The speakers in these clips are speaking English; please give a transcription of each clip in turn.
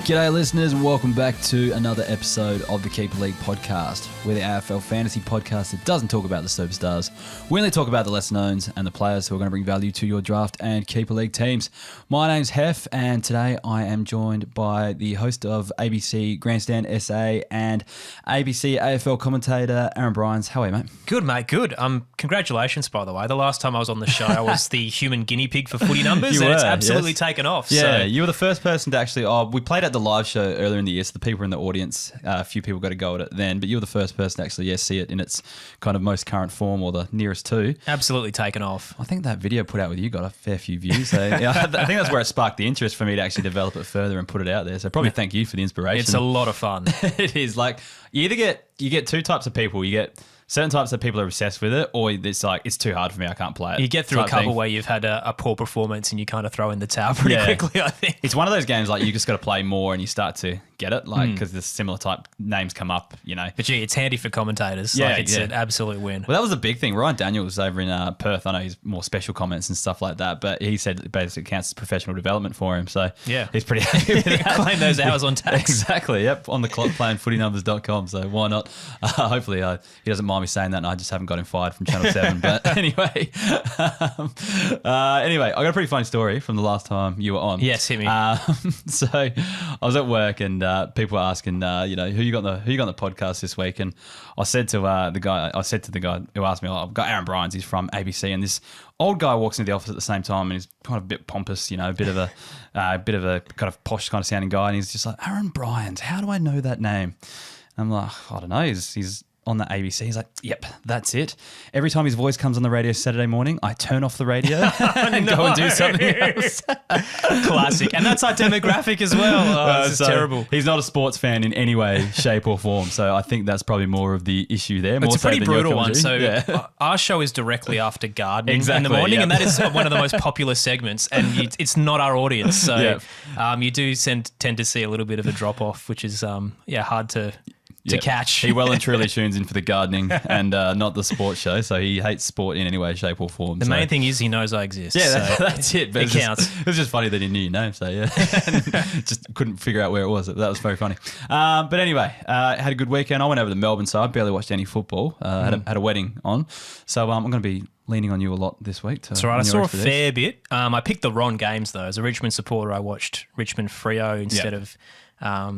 G'day listeners and welcome back to another episode of the Keeper League podcast. We're the AFL Fantasy podcast that doesn't talk about the superstars. We only talk about the less knowns and the players who are going to bring value to your draft and Keeper League teams. My name's Heff and today I am joined by the host of ABC Grandstand SA and ABC AFL commentator Aaron Bryans. How are you, mate? Good, mate, good. Congratulations, by the way. The last time I was on the show, I was the human guinea pig for footy numbers and it's absolutely taken off. Yeah, so. You were the first person to actually... we played at the live show earlier in the year, so the people in the audience, a few people got to go at it then, but you were the first person to actually see it in its kind of most current form or the nearest to. Absolutely taken off. I think that video put out with you got a fair few views. So yeah, I think that's where it sparked the interest for me to actually develop it further and put it out there. So probably thank you for the inspiration. It's a lot of fun. It is. Like you get two types of people. You get certain types of people are obsessed with it, or it's like, it's too hard for me, I can't play it. You get through a couple where you've had a poor performance and you kind of throw in the towel pretty quickly, I think. It's one of those games like you just got to play more and you start to get it, like because the similar type names come up, you know. But gee, it's handy for commentators. Yeah, like, it's an absolute win. Well, that was a big thing. Ryan Daniels over in Perth, I know he's more special comments and stuff like that, but he said it basically counts as professional development for him. So yeah, he's pretty happy with that. Claim those hours on tax. Exactly, yep, on the clock playing footynumbers.com, so why not? Hopefully he doesn't mind me saying that and I just haven't got him fired from Channel 7. But anyway, I got a pretty funny story from the last time you were on. Yes, hit me. So I was at work and people were asking, who you got on the podcast this week, and I said to the guy who asked me, I've got Aaron Bryans, he's from ABC, and this old guy walks into the office at the same time, and he's kind of a bit pompous, a bit of a kind of posh kind of sounding guy, and he's just like, Aaron Bryans, how do I know that name? And I'm like, I don't know, he's on the ABC. He's like, yep, that's it. Every time his voice comes on the radio Saturday morning, I turn off the radio and go and do something else. Classic. And that's our demographic as well. This is terrible. He's not a sports fan in any way, shape or form. So I think that's probably more of the issue there. It's a pretty brutal one. So our show is directly after gardening in the morning, and that is one of the most popular segments, and it's not our audience. So you do tend to see a little bit of a drop-off, which is hard to catch. He well and truly tunes in for the gardening and not the sports show, so he hates sport in any way, shape or form. The main thing is he knows I exist. Yeah, that's it. But it counts. It was just funny that he knew your name, so yeah. Just couldn't figure out where it was. That was very funny. But anyway, had a good weekend. I went over to Melbourne, so I barely watched any football. Had a wedding on, so I'm going to be leaning on you a lot this week. That's right. I saw a fair bit. I picked the wrong games though. As a Richmond supporter, I watched Richmond Freo instead of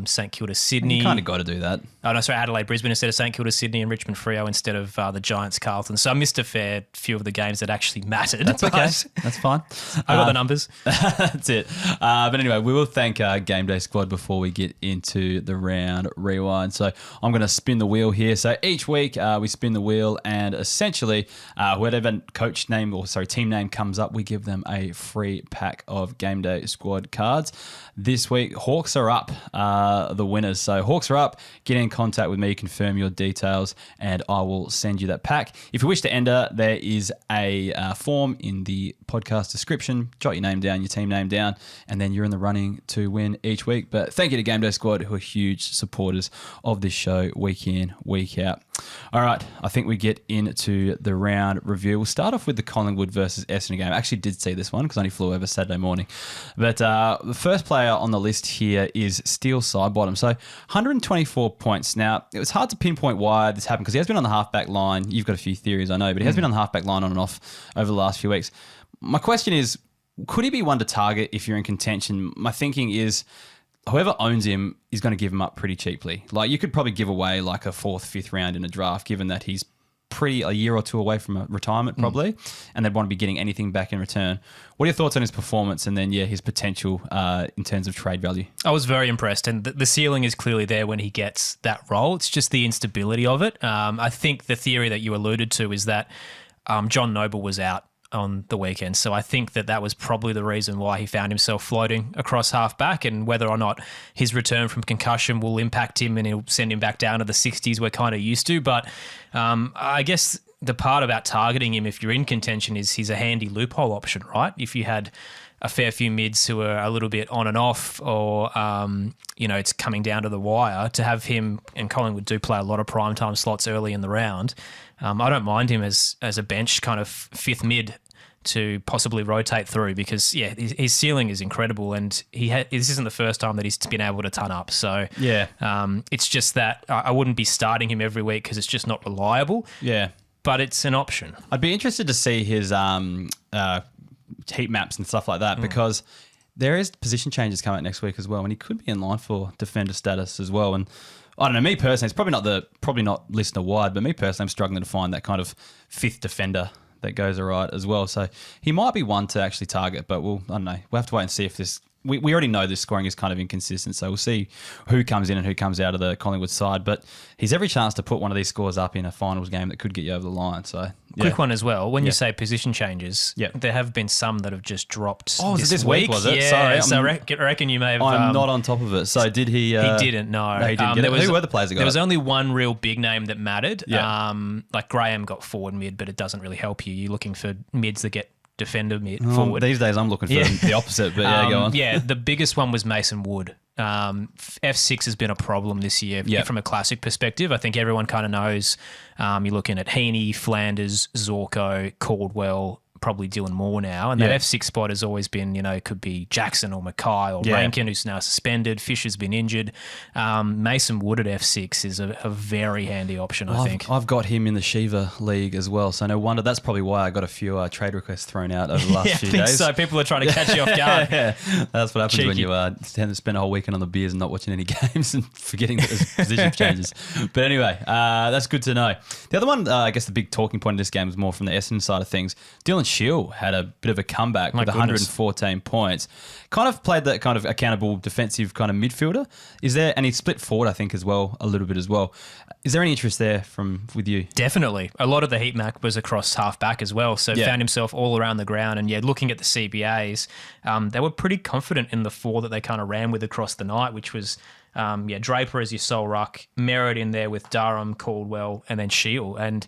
St Kilda Sydney. You kind of got to do that. Oh no, sorry, Adelaide Brisbane instead of St Kilda Sydney, and Richmond Freo instead of the Giants Carlton. So I missed a fair few of the games that actually mattered. That's okay. That's fine. I got the numbers. That's it. But anyway, we will thank our Game Day squad before we get into the round rewind. So I'm going to spin the wheel here. So each week we spin the wheel, and essentially whatever team name comes up, we give them a free pack of Game Day squad cards. This week, Hawks are up. The winners. So Hawks are up. Get in contact with me, confirm your details, and I will send you that pack. If you wish to enter, there is a form in the podcast description. Jot your name down, your team name down, and then you're in the running to win each week. But thank you to Game Day Squad, who are huge supporters of this show week in, week out. All right, I think we get into the round review. We'll start off with the Collingwood versus Essendon game. I actually did see this one because I only flew over Saturday morning. But the first player on the list here is Steele Sidebottom. So 124 points. Now, it was hard to pinpoint why this happened because he has been on the halfback line. You've got a few theories, I know, but he has been on the halfback line on and off over the last few weeks. My question is, could he be one to target if you're in contention? My thinking is, whoever owns him is going to give him up pretty cheaply. Like, you could probably give away like a 4th, 5th round in a draft, given that he's a year or two away from a retirement probably, and they'd want to be getting anything back in return. What are your thoughts on his performance and then, his potential in terms of trade value? I was very impressed, and the ceiling is clearly there when he gets that role. It's just the instability of it. I think the theory that you alluded to is that John Noble was out on the weekend. So I think that was probably the reason why he found himself floating across half-back, and whether or not his return from concussion will impact him and it'll send him back down to the 60s we're kind of used to. But I guess the part about targeting him if you're in contention is he's a handy loophole option, right? If you had a fair few mids who are a little bit on and off, or it's coming down to the wire. To have him, and Collingwood do play a lot of primetime slots early in the round. I don't mind him as a bench kind of fifth mid to possibly rotate through, because his ceiling is incredible, and this isn't the first time that he's been able to ton up. So it's just that I wouldn't be starting him every week because it's just not reliable. Yeah, but it's an option. I'd be interested to see his heat maps and stuff like that, because there is position changes coming out next week as well, and he could be in line for defender status as well. And I don't know, me personally, it's probably not listener wide, but me personally, I'm struggling to find that kind of fifth defender that goes all right as well. So he might be one to actually target, but I don't know. We'll have to wait and see if this... We already know this scoring is kind of inconsistent, so we'll see who comes in and who comes out of the Collingwood side. But he's every chance to put one of these scores up in a finals game that could get you over the line. So quick one as well. When you say position changes, there have been some that have just dropped. Oh, this week was it? Yeah, Sorry, I reckon you may have. I'm not on top of it. So did he? He didn't. No, he didn't get it. Who were the players that got There was it? only one real big name that mattered. Yeah. Like Graham got forward mid, but it doesn't really help you. You're looking for mids that get defender mid forward. These days I'm looking for the opposite, but go on. Yeah, the biggest one was Mason Wood. F6 has been a problem this year from a classic perspective. I think everyone kind of knows. You're looking at Heaney, Flanders, Zorko, Caldwell, probably Dylan Moore now. And that F6 spot has always been, it could be Jackson or Mackay or Rankin, who's now suspended. Fisher's been injured. Mason Wood at F6 is a very handy option, I think. I've got him in the Shiva League as well, so no wonder. That's probably why I got a few trade requests thrown out over the last few days. So people are trying to catch you off guard. That's what happens when you tend to spend a whole weekend on the beers and not watching any games and forgetting that there's position changes. But anyway, that's good to know. The other one, I guess the big talking point in this game was more from the Essendon side of things. Dylan Shield had a bit of a comeback with 114 points. Kind of played that kind of accountable defensive kind of midfielder. And he split forward, I think, as well, a little bit as well. Is there any interest there with you? Definitely. A lot of the heat map was across half back as well. So found himself all around the ground. And looking at the CBAs, they were pretty confident in the four that they kind of ran with across the night, which was Draper as your sole ruck, Merritt in there with Durham, Caldwell, and then Shield. And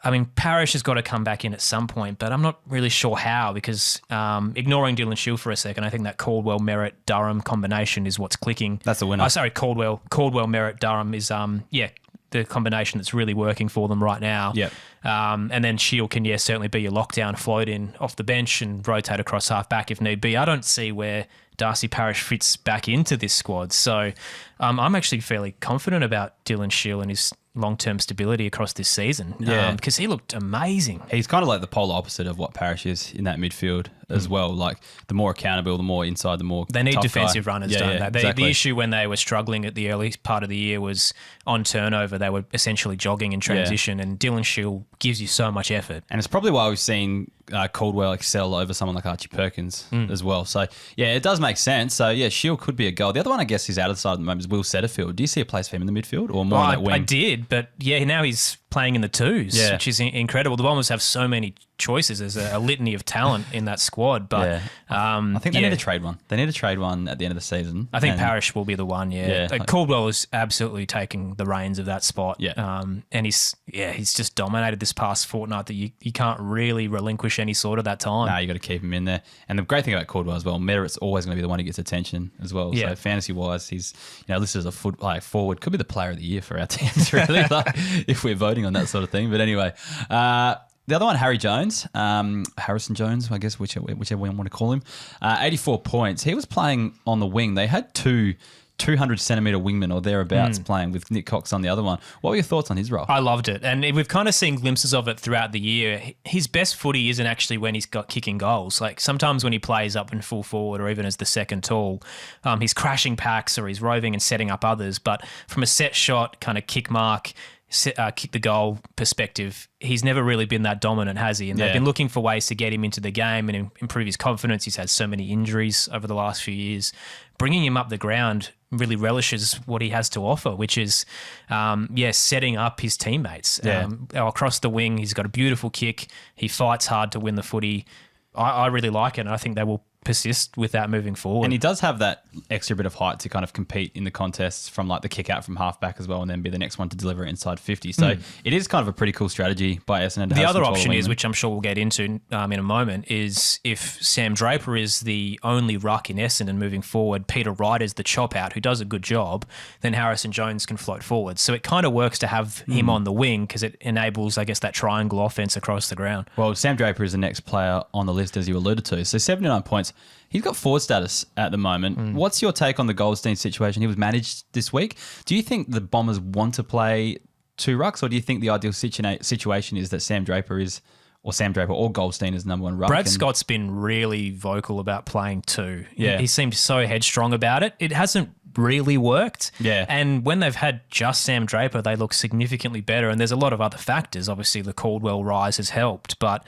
I mean, Parrish has got to come back in at some point, but I'm not really sure how, because ignoring Dylan Shield for a second, I think that Caldwell, Merritt, Durham combination is what's clicking. That's the winner. Oh, sorry, Caldwell, Merritt, Durham is the combination that's really working for them right now. Yep. And then Shield can certainly be your lockdown float in off the bench and rotate across half back if need be. I don't see where Darcy Parish fits back into this squad. So I'm actually fairly confident about Dylan Shield and his long-term stability across this season. Because he looked amazing. He's kind of like the polar opposite of what Parrish is in that midfield as well. Like the more accountable, the more inside, the more they need tough defensive runners, don't they? Exactly. The issue when they were struggling at the early part of the year was on turnover. They were essentially jogging in transition, and Dylan Shield gives you so much effort. And it's probably why we've seen Caldwell excel over someone like Archie Perkins as well. So, it does make sense. So, Shield could be a goal. The other one, I guess, is out of the side at the moment is Will Setterfield. Do you see a place for him in the midfield or more on that wing? I did, but now he's playing in the twos, which is incredible. The Bombers have so many choices. There's a litany of talent in that squad, but I think they need to trade one. They need to trade one at the end of the season. I think Parrish will be the one. Caldwell is absolutely taking the reins of that spot. And he's just dominated this past fortnight that you can't really relinquish any sort of that time. No, you got to keep him in there. And the great thing about Caldwell as well, Merritt's always going to be the one who gets attention as well. So fantasy wise, he's listed as a forward, could be the player of the year for our teams really, if we're voting on that sort of thing. But anyway, the other one, Harry Jones, Harrison Jones, I guess, whichever one want to call him, 84 points. He was playing on the wing. They had two 200-centimetre wingmen or thereabouts playing with Nick Cox on the other one. What were your thoughts on his role? I loved it. And we've kind of seen glimpses of it throughout the year. His best footy isn't actually when he's got kicking goals. Like sometimes when he plays up in full forward or even as the second tall, he's crashing packs or he's roving and setting up others. But from a set shot, kind of kick mark, kick the goal perspective, he's never really been that dominant, has he? And they've been looking for ways to get him into the game and improve his confidence. He's had so many injuries over the last few years. Bringing him up the ground really relishes what he has to offer, which is, setting up his teammates. Across the wing, he's got a beautiful kick. He fights hard to win the footy. I really like it, and I think they will persist with that moving forward. And he does have that extra bit of height to kind of compete in the contests from like the kick out from halfback as well, and then be the next one to deliver it inside 50. So it is kind of a pretty cool strategy by Essendon. The other option is, which I'm sure we'll get into in a moment, is if Sam Draper is the only ruck in Essendon moving forward, Peter Wright is the chop out who does a good job, then Harrison Jones can float forward. So it kind of works to have him on the wing because it enables, I guess, that triangle offense across the ground. Well, Sam Draper is the next player on the list, as you alluded to. So 79 points. He's got forward status at the moment. What's your take on the Goldstein situation? He was managed this week. Do you think the Bombers want to play two rucks, or do you think the ideal situation is that Sam Draper or Goldstein is number one ruck? Brad Scott's been really vocal about playing two. Yeah. He seemed so headstrong about it. It hasn't really worked. Yeah. And when they've had just Sam Draper, they look significantly better. And there's a lot of other factors. Obviously, the Caldwell rise has helped. But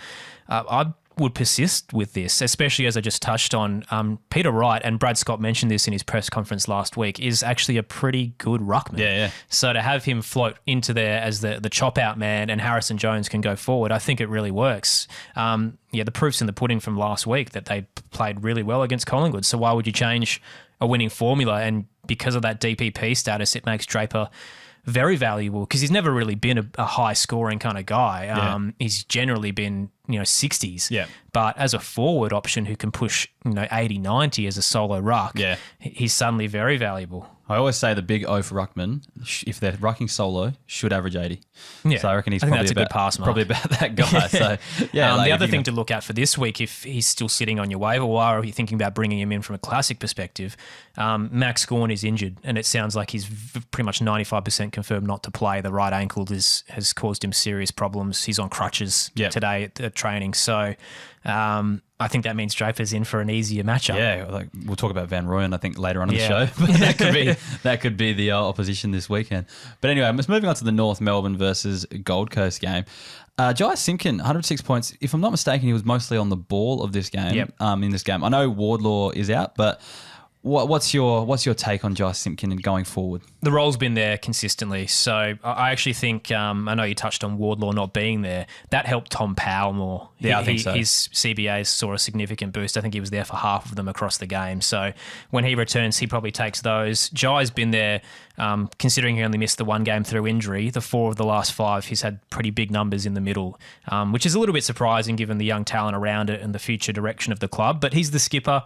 I would persist with this, especially as I just touched on. Peter Wright, and Brad Scott mentioned this in his press conference last week, is actually a pretty good ruckman. Yeah. So to have him float into there as the chop out man and Harrison Jones can go forward, I think it really works. The proof's in the pudding from last week that they played really well against Collingwood. So why would you change a winning formula? And because of that DPP status, it makes Draper very valuable because he's never really been a high scoring kind of guy. He's generally been 60s. Yeah. But as a forward option who can push 80, 90 as a solo ruck, he's suddenly very valuable. I always say the big O for ruckman, if they're rucking solo, should average 80. Yeah. So I reckon that's a good pass mark. Probably about that guy. So the other thing to look at for this week, if he's still sitting on your waiver wire or you're thinking about bringing him in from a classic perspective, Max Gawn is injured and it sounds like he's pretty much 95% confirmed not to play. The right ankle has caused him serious problems. He's on crutches today at training. So I think that means Draper's in for an easier matchup. Yeah, we'll talk about Van Rooyen, I think, later on in the show. But that could be the opposition this weekend. But anyway, just moving on to the North Melbourne versus Gold Coast game. Jai Simpkin, 106 points. If I'm not mistaken, he was mostly on the ball of this game. In this game, I know Wardlaw is out, but what's your take on Jai Simpkin and going forward? The role's been there consistently. So I actually think, I know you touched on Wardlaw not being there. That helped Tom Powell more. I think so. His CBAs saw a significant boost. I think he was there for half of them across the game. So when he returns, he probably takes those. Jai's been there, considering he only missed the one game through injury. The 4 of the last 5, he's had pretty big numbers in the middle, which is a little bit surprising given the young talent around it and the future direction of the club. But he's the skipper.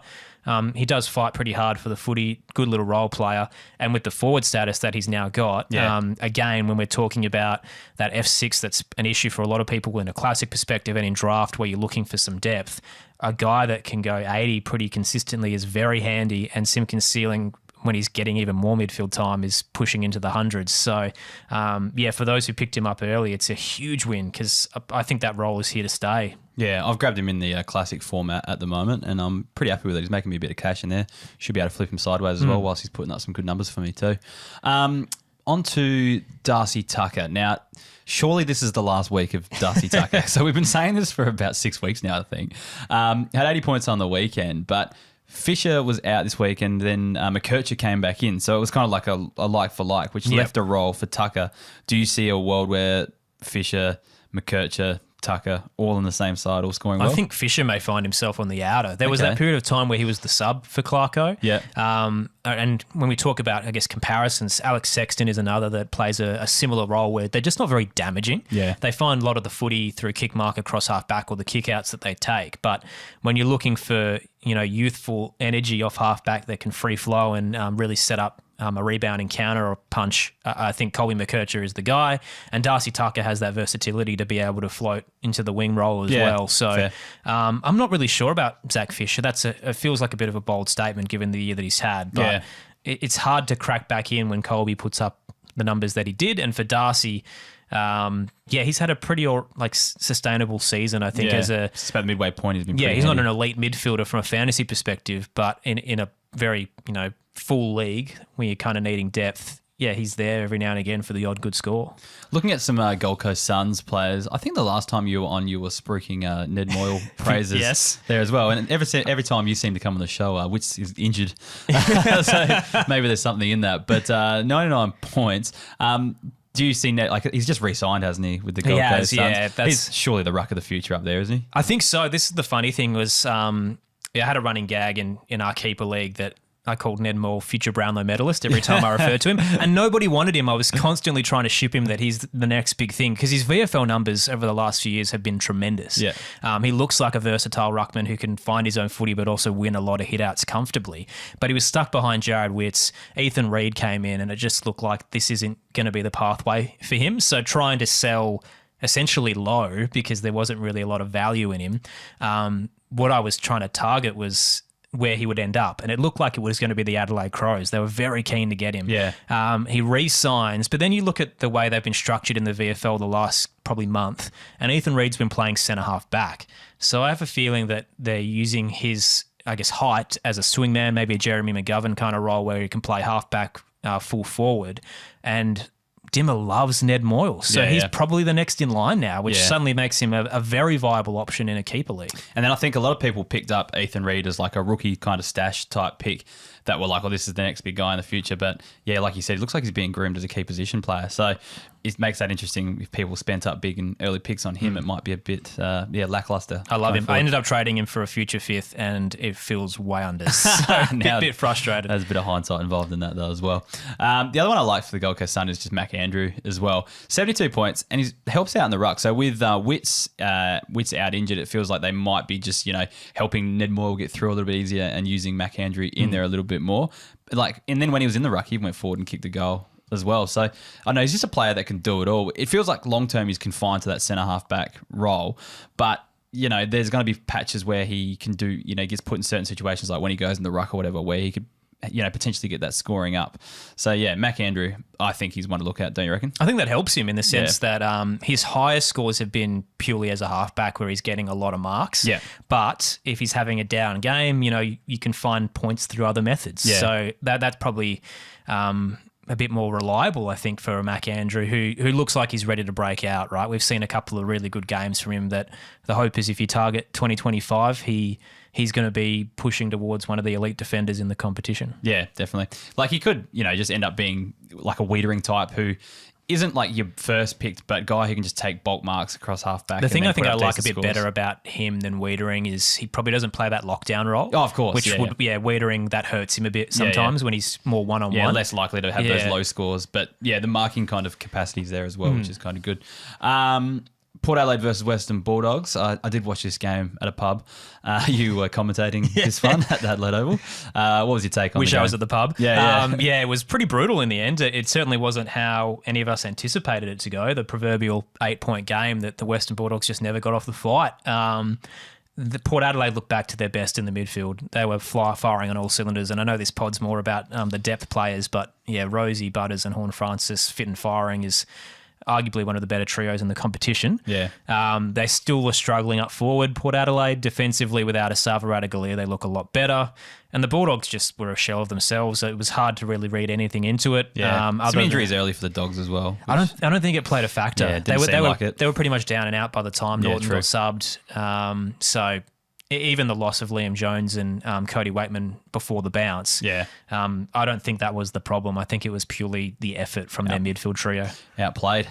He does fight pretty hard for the footy, good little role player. And with the forward status that he's now got, again, when we're talking about that F6, that's an issue for a lot of people in a classic perspective and in draft where you're looking for some depth, a guy that can go 80 pretty consistently is very handy, and Simpkins' ceiling when he's getting even more midfield time is pushing into the hundreds. So, for those who picked him up early, it's a huge win because I think that role is here to stay. Yeah, I've grabbed him in the classic format at the moment, and I'm pretty happy with it. He's making me a bit of cash in there. Should be able to flip him sideways as well whilst he's putting up some good numbers for me too. On to Darcy Tucker. Now, surely this is the last week of Darcy Tucker. So we've been saying this for about 6 weeks now, I think. Had 80 points on the weekend, but Fisher was out this week, and then McKercher came back in. So it was kind of like a like for like, which left a role for Tucker. Do you see a world where Fisher, McKercher, Tucker all on the same side, all scoring well? I think Fisher may find himself on the outer. There was that period of time where he was the sub for Clarko. Yeah. And when we talk about, I guess, comparisons, Alex Sexton is another that plays a similar role where they're just not very damaging. Yeah. They find a lot of the footy through kick mark across half back or the kick outs that they take. But when you're looking for, youthful energy off half back that can free flow and really set up a rebound encounter or punch, I think Colby McKercher is the guy. And Darcy Tucker has that versatility to be able to float into the wing role as well. So I'm not really sure about Zach Fisher. It feels like a bit of a bold statement given the year that he's had. But it's hard to crack back in when Colby puts up the numbers that he did. And for Darcy, he's had a pretty sustainable season, I think. It's about the midway point. He's been pretty he's handy. not an elite midfielder from a fantasy perspective, but in a very full league where you're kind of needing depth, he's there every now and again for the odd good score. Looking at some Gold Coast Suns players, I think the last time you were on, you were spruiking Ned Moyle praises there as well. And every time you seem to come on the show, Witz is injured. So maybe there's something in that. But 99 points. Do you see Ned? He's just re-signed, hasn't he, with the Gold Coast Suns? Yeah, he's surely the ruck of the future up there, isn't he? I think so. This is the funny thing was I had a running gag in our keeper league that I called Ned Moore future Brownlow medalist every time I referred to him, and nobody wanted him. I was constantly trying to ship him that he's the next big thing because his VFL numbers over the last few years have been tremendous. Yeah. He looks like a versatile ruckman who can find his own footy but also win a lot of hit-outs comfortably. But he was stuck behind Jared Witts. Ethan Reid came in and it just looked like this isn't going to be the pathway for him. So trying to sell essentially low because there wasn't really a lot of value in him, what I was trying to target was where he would end up. And it looked like it was going to be the Adelaide Crows. They were very keen to get him. Yeah. He re-signs, but then you look at the way they've been structured in the VFL the last probably month, and Ethan Reid's been playing centre-half back. So I have a feeling that they're using his, I guess, height as a swingman, maybe a Jeremy McGovern kind of role where he can play half-back, full forward. And Dimmer loves Ned Moyle. So he's probably the next in line now, which suddenly makes him a very viable option in a keeper league. And then I think a lot of people picked up Ethan Reid as like a rookie kind of stash type pick that were like, oh, this is the next big guy in the future. But yeah, like you said, it looks like he's being groomed as a key position player. So it makes that interesting. If people spent up big and early picks on him, it might be a bit, lackluster. I love him. Forward. I ended up trading him for a future fifth and it feels way under. So a bit frustrated. There's a bit of hindsight involved in that though as well. The other one I like for the Gold Coast Sun is just Mac Andrew as well. 72 points and he helps out in the ruck. So with Witts out injured, it feels like they might be just, helping Ned Moyle get through a little bit easier and using Mac Andrew in there a little bit more. And then when he was in the ruck, he went forward and kicked the goal as well. So I know he's just a player that can do it all. It feels like long term he's confined to that centre half back role, but there's going to be patches where he can do, gets put in certain situations like when he goes in the ruck or whatever, where he could, potentially get that scoring up. So yeah, Mac Andrew, I think he's one to look at, don't you reckon? I think that helps him in the sense that his highest scores have been purely as a halfback where he's getting a lot of marks. Yeah. But if he's having a down game, you can find points through other methods. Yeah. So that's probably a bit more reliable, I think, for Mac Andrew, who looks like he's ready to break out, right? We've seen a couple of really good games from him that the hope is if you target 2025, he's going to be pushing towards one of the elite defenders in the competition. Yeah, definitely. Like he could, just end up being like a Wiedering type who isn't like your first picked, but guy who can just take bulk marks across halfback. The thing I think I like a bit better about him than Wiedering is he probably doesn't play that lockdown role. Oh, of course. Which Wiedering, that hurts him a bit sometimes when he's more one-on-one. Yeah, less likely to have those low scores. But yeah, the marking kind of capacity is there as well, which is kind of good. Port Adelaide versus Western Bulldogs. I did watch this game at a pub. You were commentating this one at the Adelaide Oval. What was your take on Wish the game? I was at the pub. Yeah. It was pretty brutal in the end. It certainly wasn't how any of us anticipated it to go. The proverbial 8-point game that the Western Bulldogs just never got off the flight. The Port Adelaide looked back to their best in the midfield. They were firing on all cylinders. And I know this pod's more about the depth players, but yeah, Rosie, Butters and Horn Francis fit and firing is arguably one of the better trios in the competition. Yeah. They still are struggling up forward. Port Adelaide, defensively, without a Savaradagalia, they look a lot better. And the Bulldogs just were a shell of themselves. So it was hard to really read anything into it. Yeah. Some injuries early for the Dogs as well. I don't think it played a factor. Yeah, they were pretty much down and out by the time Norton got subbed. So even the loss of Liam Jones and Cody Waitman before the bounce, I don't think that was the problem. I think it was purely the effort from their midfield trio. Outplayed.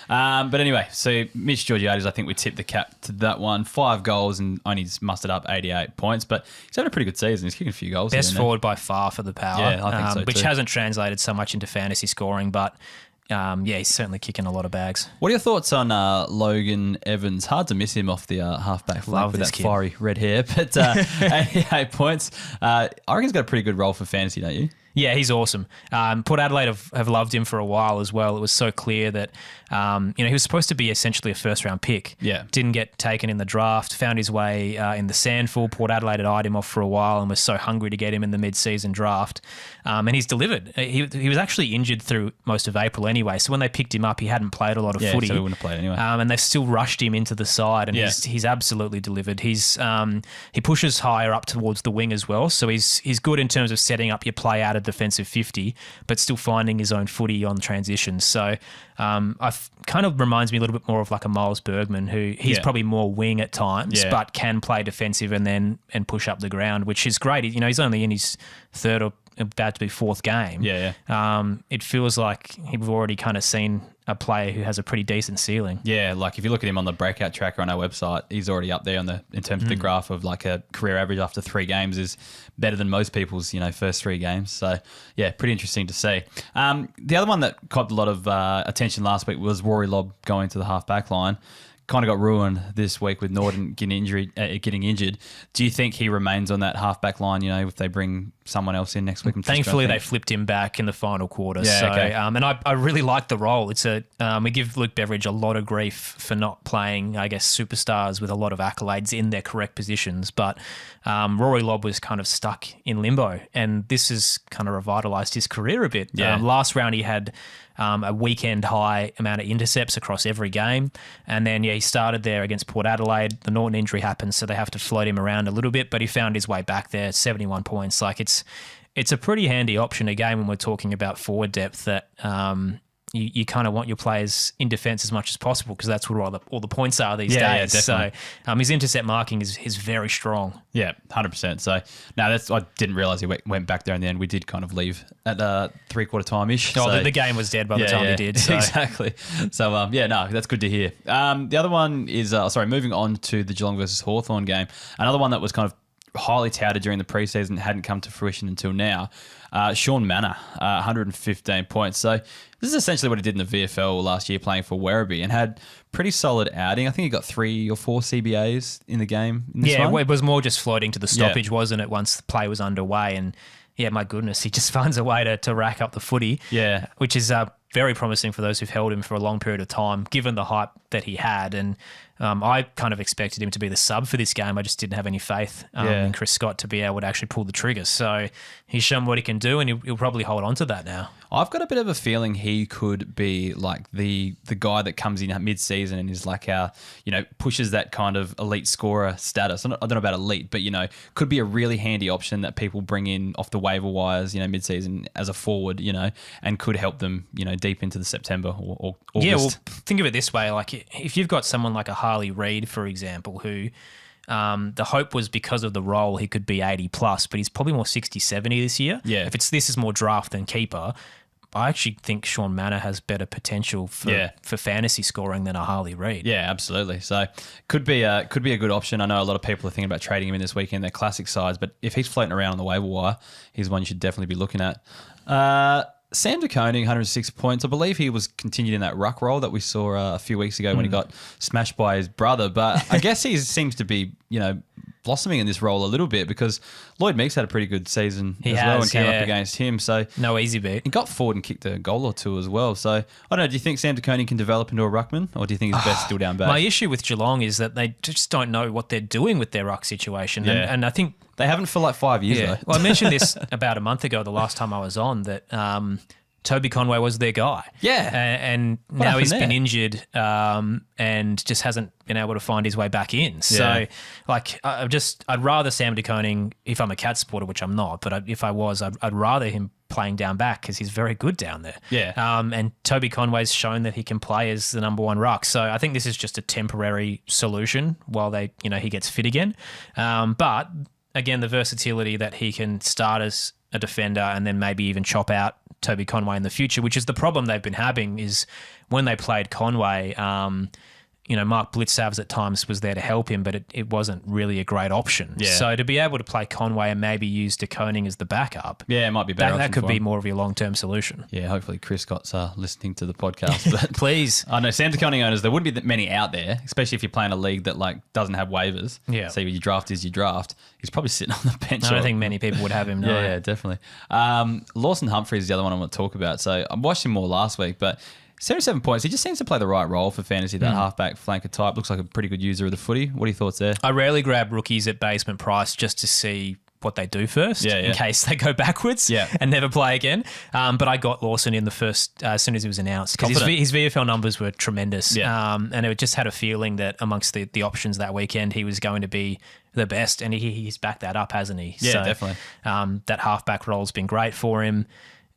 But anyway, so Mitch Georgiades, I think we tipped the cap to that one. 5 goals and only mustered up 88 points, but he's had a pretty good season. He's kicking a few goals. Best forward by far for the Power, I think so which too. Hasn't translated so much into fantasy scoring, but he's certainly kicking a lot of bags. What are your thoughts on Logan Evans? Hard to miss him off the halfback flank with that fiery red hair, but 88 points. I reckon he's got a pretty good role for fantasy, don't you? Yeah, he's awesome. Port Adelaide have loved him for a while as well. It was so clear that he was supposed to be essentially a first-round pick. Yeah. Didn't get taken in the draft, found his way in the sandful. Port Adelaide had eyed him off for a while and was so hungry to get him in the mid-season draft. And he's delivered. He was actually injured through most of April anyway, so when they picked him up, he hadn't played a lot of footy. So he wouldn't have played anyway. And they've still rushed him into the side, and he's absolutely delivered. He pushes higher up towards the wing as well, so he's good in terms of setting up your play out of defensive 50, but still finding his own footy on transitions. So kind of reminds me a little bit more of like a Miles Bergman, who he's probably more wing at times, but can play defensive and push up the ground, which is great. He's only in his third or about to be fourth game. It feels like we've already kind of seen a player who has a pretty decent ceiling. Yeah, like if you look at him on the breakout tracker on our website, he's already up there in terms of the graph of like a career average after 3 games is better than most people's, first 3 games. So yeah, pretty interesting to see. The other one that caught a lot of attention last week was Rory Lobb going to the half-back line. Kind of got ruined this week with Norton getting injured. Do you think he remains on that half-back line, if they bring someone else in next week? Thankfully, they flipped him back in the final quarter. Yeah, so, okay. And I really like the role. It's we give Luke Beveridge a lot of grief for not playing, I guess, superstars with a lot of accolades in their correct positions. But Rory Lobb was kind of stuck in limbo, and this has kind of revitalised his career a bit. Yeah. Last round, he had a weekend high amount of intercepts across every game. And then, he started there against Port Adelaide. The Norton injury happened, so they have to float him around a little bit, but he found his way back there, 71 points. Like it's a pretty handy option again when we're talking about forward depth that you kind of want your players in defence as much as possible because that's where all the points are these days. Yeah, definitely. So his intercept marking is very strong. Yeah, 100%. So no, I didn't realise he went back there in the end. We did kind of leave at 3/4 time-ish. Oh, so, the game was dead by the time he did. So. Exactly. So no, that's good to hear. The other one is moving on to the Geelong versus Hawthorn game. Another one that was kind of highly touted during the preseason, hadn't come to fruition until now. Sean Manor, 115 points. So this is essentially what he did in the VFL last year playing for Werribee and had pretty solid outing. I think he got 3 or 4 CBAs in the game. It was more just floating to the stoppage, wasn't it, once the play was underway. And yeah, my goodness, he just finds a way to rack up the footy, which is very promising for those who've held him for a long period of time, given the hype that he had. And I kind of expected him to be the sub for this game. I just didn't have any faith in Chris Scott to be able to actually pull the trigger. So he's shown what he can do, and he'll probably hold on to that now. I've got a bit of a feeling he could be like the guy that comes in at mid-season and is like pushes that kind of elite scorer status. I don't know about elite, but, could be a really handy option that people bring in off the waiver wires, mid-season as a forward, and could help them, deep into the September or August. Yeah, well, think of it this way. Like if you've got someone like a Harley Reid, for example, who the hope was because of the role he could be 80 plus, but he's probably more 60, 70 this year. Yeah. If this is more draft than keeper, I actually think Sean Manor has better potential for fantasy scoring than a Harley Reid. Yeah, absolutely. So could be a good option. I know a lot of people are thinking about trading him in this weekend. They're classic sides, but if he's floating around on the waiver wire, he's one you should definitely be looking at. Sam De Koning, 106 points. I believe he was continued in that ruck role that we saw a few weeks ago when he got smashed by his brother. But I guess he seems to be, blossoming in this role a little bit because Lloyd Meeks had a pretty good season well and came up against him. So no easy beat. He got forward and kicked a goal or 2 as well. So I don't know. Do you think Sam De Koning can develop into a ruckman, or do you think he's best still down back? My issue with Geelong is that they just don't know what they're doing with their ruck situation, and I think they haven't for like 5 years though. Well, I mentioned this about a month ago, the last time I was on, that Toby Conway was their guy. Yeah. And now he's been injured and just hasn't been able to find his way back in. So, I'd rather Sam De Koning, if I'm a Cat supporter, which I'm not, but if I was, I'd rather him playing down back because he's very good down there. Yeah. And Toby Conway's shown that he can play as the number 1 ruck. So I think this is just a temporary solution while he gets fit again. But again, the versatility that he can start as a defender and then maybe even chop out Toby Conway in the future, which is the problem they've been having, is when they played Conway, Mark Blitzavs at times was there to help him, but it wasn't really a great option. Yeah. So to be able to play Conway and maybe use De Koning as the backup, it might be better. That could be more of your long-term solution. Yeah, hopefully Chris Scott's listening to the podcast. But please. I know Sam De Koning owners, there wouldn't be that many out there, especially if you're playing a league that doesn't have waivers. Yeah. So your draft is your draft. He's probably sitting on the bench. I don't think many people would have him. No. Yeah, definitely. Lawson Humphrey is the other one I want to talk about. So I watched him more last week, but 77 points. He just seems to play the right role for fantasy, that halfback flanker type. Looks like a pretty good user of the footy. What are your thoughts there? I rarely grab rookies at basement price just to see what they do first in case they go backwards and never play again. But I got Lawson in the first as soon as it was announced because his VFL numbers were tremendous. And it just had a feeling that amongst the options that weekend, he was going to be the best, and he's backed that up, hasn't he? Yeah, definitely. That halfback role's been great for him.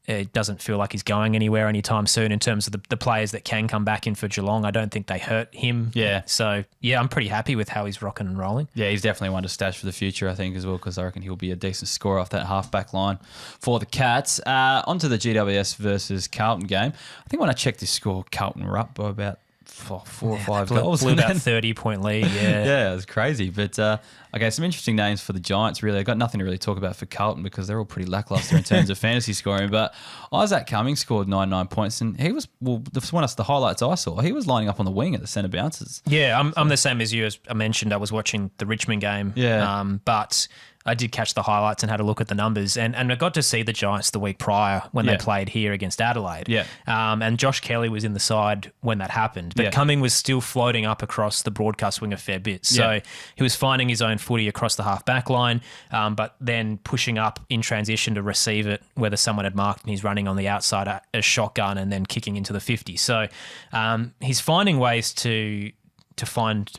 it doesn't feel like he's going anywhere anytime soon in terms of the players that can come back in for Geelong. I don't think they hurt him. Yeah. So, yeah, I'm pretty happy with how he's rocking and rolling. Yeah, he's definitely one to stash for the future, I think, as well, because I reckon he'll be a decent scorer off that halfback line for the Cats. Onto the GWS versus Carlton game. I think when I checked this score, Carlton were up by about four or five goals. Blew about 30-point lead, yeah. Yeah, it was crazy. But, okay, some interesting names for the Giants, really. I've got nothing to really talk about for Carlton because they're all pretty lackluster in terms of fantasy scoring. But Isaac Cummings scored 99 points, and he was, well, the highlights I saw, he was lining up on the wing at the centre bounces. Yeah, I'm the same as you. As I mentioned, I was watching the Richmond game. Yeah. But I did catch the highlights and had a look at the numbers, and I got to see the Giants the week prior when they played here against Adelaide. Yeah. And Josh Kelly was in the side when that happened, but Cumming was still floating up across the broadcast wing a fair bit. So he was finding his own footy across the half back line, but then pushing up in transition to receive it, whether someone had marked and he's running on the outside a shotgun and then kicking into the 50. So he's finding ways to find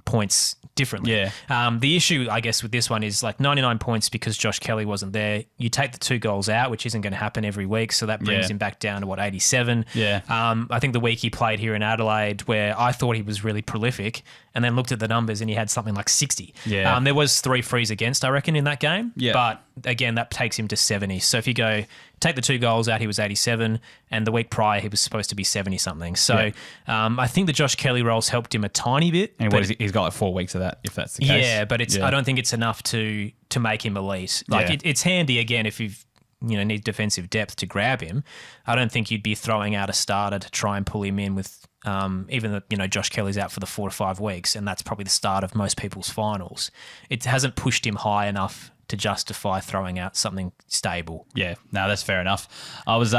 points differently. Yeah. The issue, I guess, with this one is like 99 points because Josh Kelly wasn't there. You take the 2 goals out, which isn't going to happen every week, so that brings him back down to, 87? Yeah. I think the week he played here in Adelaide, where I thought he was really prolific, and then looked at the numbers and he had something like 60. Yeah. There was 3 frees against, I reckon, in that game. Yeah. But again, that takes him to 70. So if you go take the 2 goals out, he was 87, and the week prior he was supposed to be 70-something. So I think the Josh Kelly roles helped him a tiny bit. And he's got like 4 weeks of that, if that's the case. Yeah, but I don't think it's enough to make him elite. Like it's handy, again, if you've need defensive depth to grab him. I don't think you'd be throwing out a starter to try and pull him in with even though Josh Kelly's out for the 4 to 5 weeks, and that's probably the start of most people's finals. It hasn't pushed him high enough to justify throwing out something stable. Yeah, no, that's fair enough. I was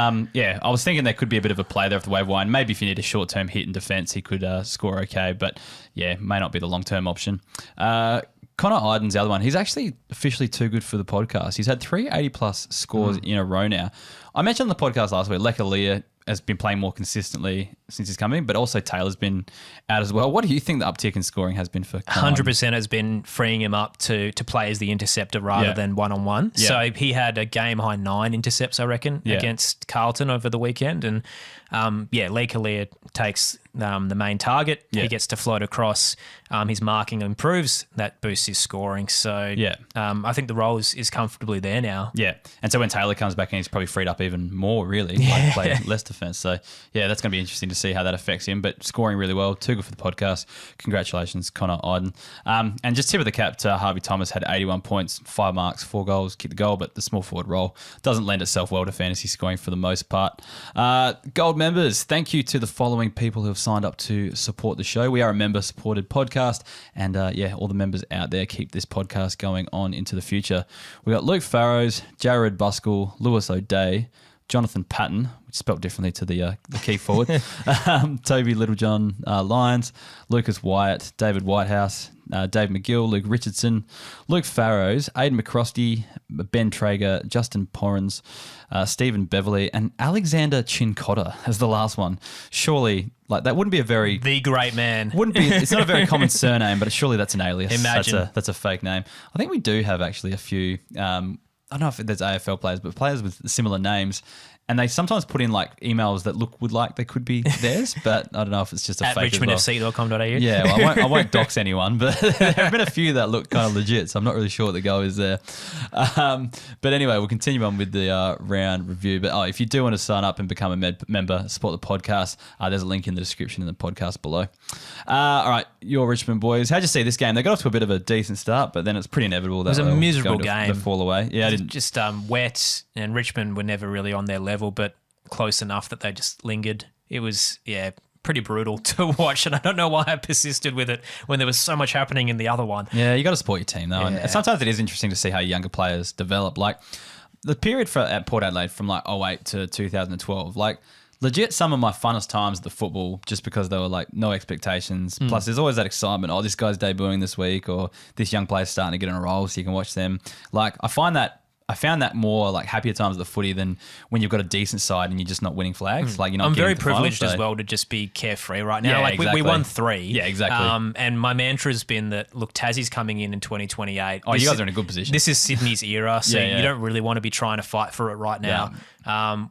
thinking there could be a bit of a play there off the waiver wire. Maybe if you need a short-term hit in defence, he could score okay, but yeah, may not be the long-term option. Connor Iden's the other one. He's actually officially too good for the podcast. He's had 3 80-plus scores in a row now. I mentioned on the podcast last week, Lekalia has been playing more consistently since he's come in, but also Taylor's been out as well. What do you think the uptick in scoring has been for Connor? 100% has been freeing him up to play as the interceptor rather than one-on-one. Yeah. So he had a game-high 9 intercepts, I reckon, against Carlton over the weekend. And, Lekalia takes the main target. Yeah. He gets to float across. His marking improves. That boosts his scoring. So I think the role is comfortably there now. Yeah. And so when Taylor comes back in, he's probably freed up even more, really, like play less defence. So, yeah, that's going to be interesting to see how that affects him. But scoring really well. Too good for the podcast. Congratulations, Connor Iden. And just tip of the cap to Harvey Thomas, had 81 points, 5 marks, 4 goals, kicked the goal, but the small forward role doesn't lend itself well to fantasy scoring for the most part. Gold members, thank you to the following people who have signed up to support the show. We are a member-supported podcast, and all the members out there keep this podcast going on into the future. We got Luke Farrows, Jared Buskell, Lewis O'Day, Jonathan Patton, which is spelled differently to the key forward, Toby Littlejohn Lyons, Lucas Wyatt, David Whitehouse, Dave McGill, Luke Richardson, Luke Farrows, Aidan McCrosty, Ben Traeger, Justin Porrens, Stephen Beverley, and Alexander Chincotta as the last one. Surely, like, that wouldn't be a very... The great man. Wouldn't be. It's not a very common surname, but surely that's an alias. Imagine. That's a fake name. I think we do have actually a few... I don't know if there's AFL players, but players with similar names, and they sometimes put in like emails that would like they could be theirs, but I don't know if it's just a fake as well. richmondfc.com.au. Yeah, well, I won't dox anyone, but there have been a few that look kind of legit, so I'm not really sure what the go is there. But anyway, we'll continue on with the round review. But if you do want to sign up and become a member, support the podcast, there's a link in the description in the podcast below. All right, your Richmond boys, how'd you see this game? They got off to a bit of a decent start, but then it's pretty inevitable that it was a miserable game. To fall away. Yeah, just wet, and Richmond were never really on their level, but close enough that they just lingered. It was, pretty brutal to watch, and I don't know why I persisted with it when there was so much happening in the other one. Yeah, you got to support your team though, and sometimes it is interesting to see how younger players develop. Like the period at Port Adelaide from like 08 to 2012, like legit some of my funnest times at the football, just because there were like no expectations. Plus there's always that excitement. This guy's debuting this week, or this young player's starting to get in a role, so you can watch them. Like I find that I found that more like happier times of the footy than when you've got a decent side and you're just not winning flags. Like you're not. I'm very getting to the privileged finals, as so- well to just be carefree right now. Yeah, Like exactly. we won 3. Yeah, exactly. And my mantra has been that look, Tassie's coming in 2028. Oh, you guys are in a good position. This is Sydney's era, so Yeah. you don't really want to be trying to fight for it right now.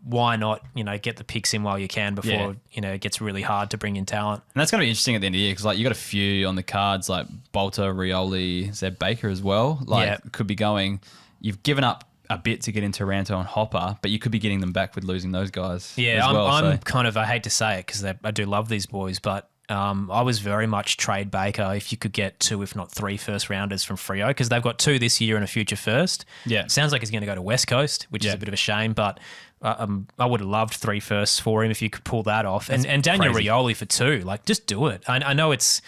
Why not, get the picks in while you can before, it gets really hard to bring in talent. And that's going to be interesting at the end of the year because like you got a few on the cards like Bolter, Rioli, Zeb Baker as well. Like could be going. You've given up a bit to get into Taranto and Hopper, but you could be getting them back with losing those guys. Yeah, as well, I'm kind of, I hate to say it because I do love these boys, but I was very much trade Baker if you could get 2, if not 3 first rounders from Freo because they've got 2 this year and a future first. Yeah. Sounds like he's going to go to West Coast, which is a bit of a shame, but I would have loved 3 firsts for him if you could pull that off. And Daniel crazy. Rioli for 2, like just do it. I know it's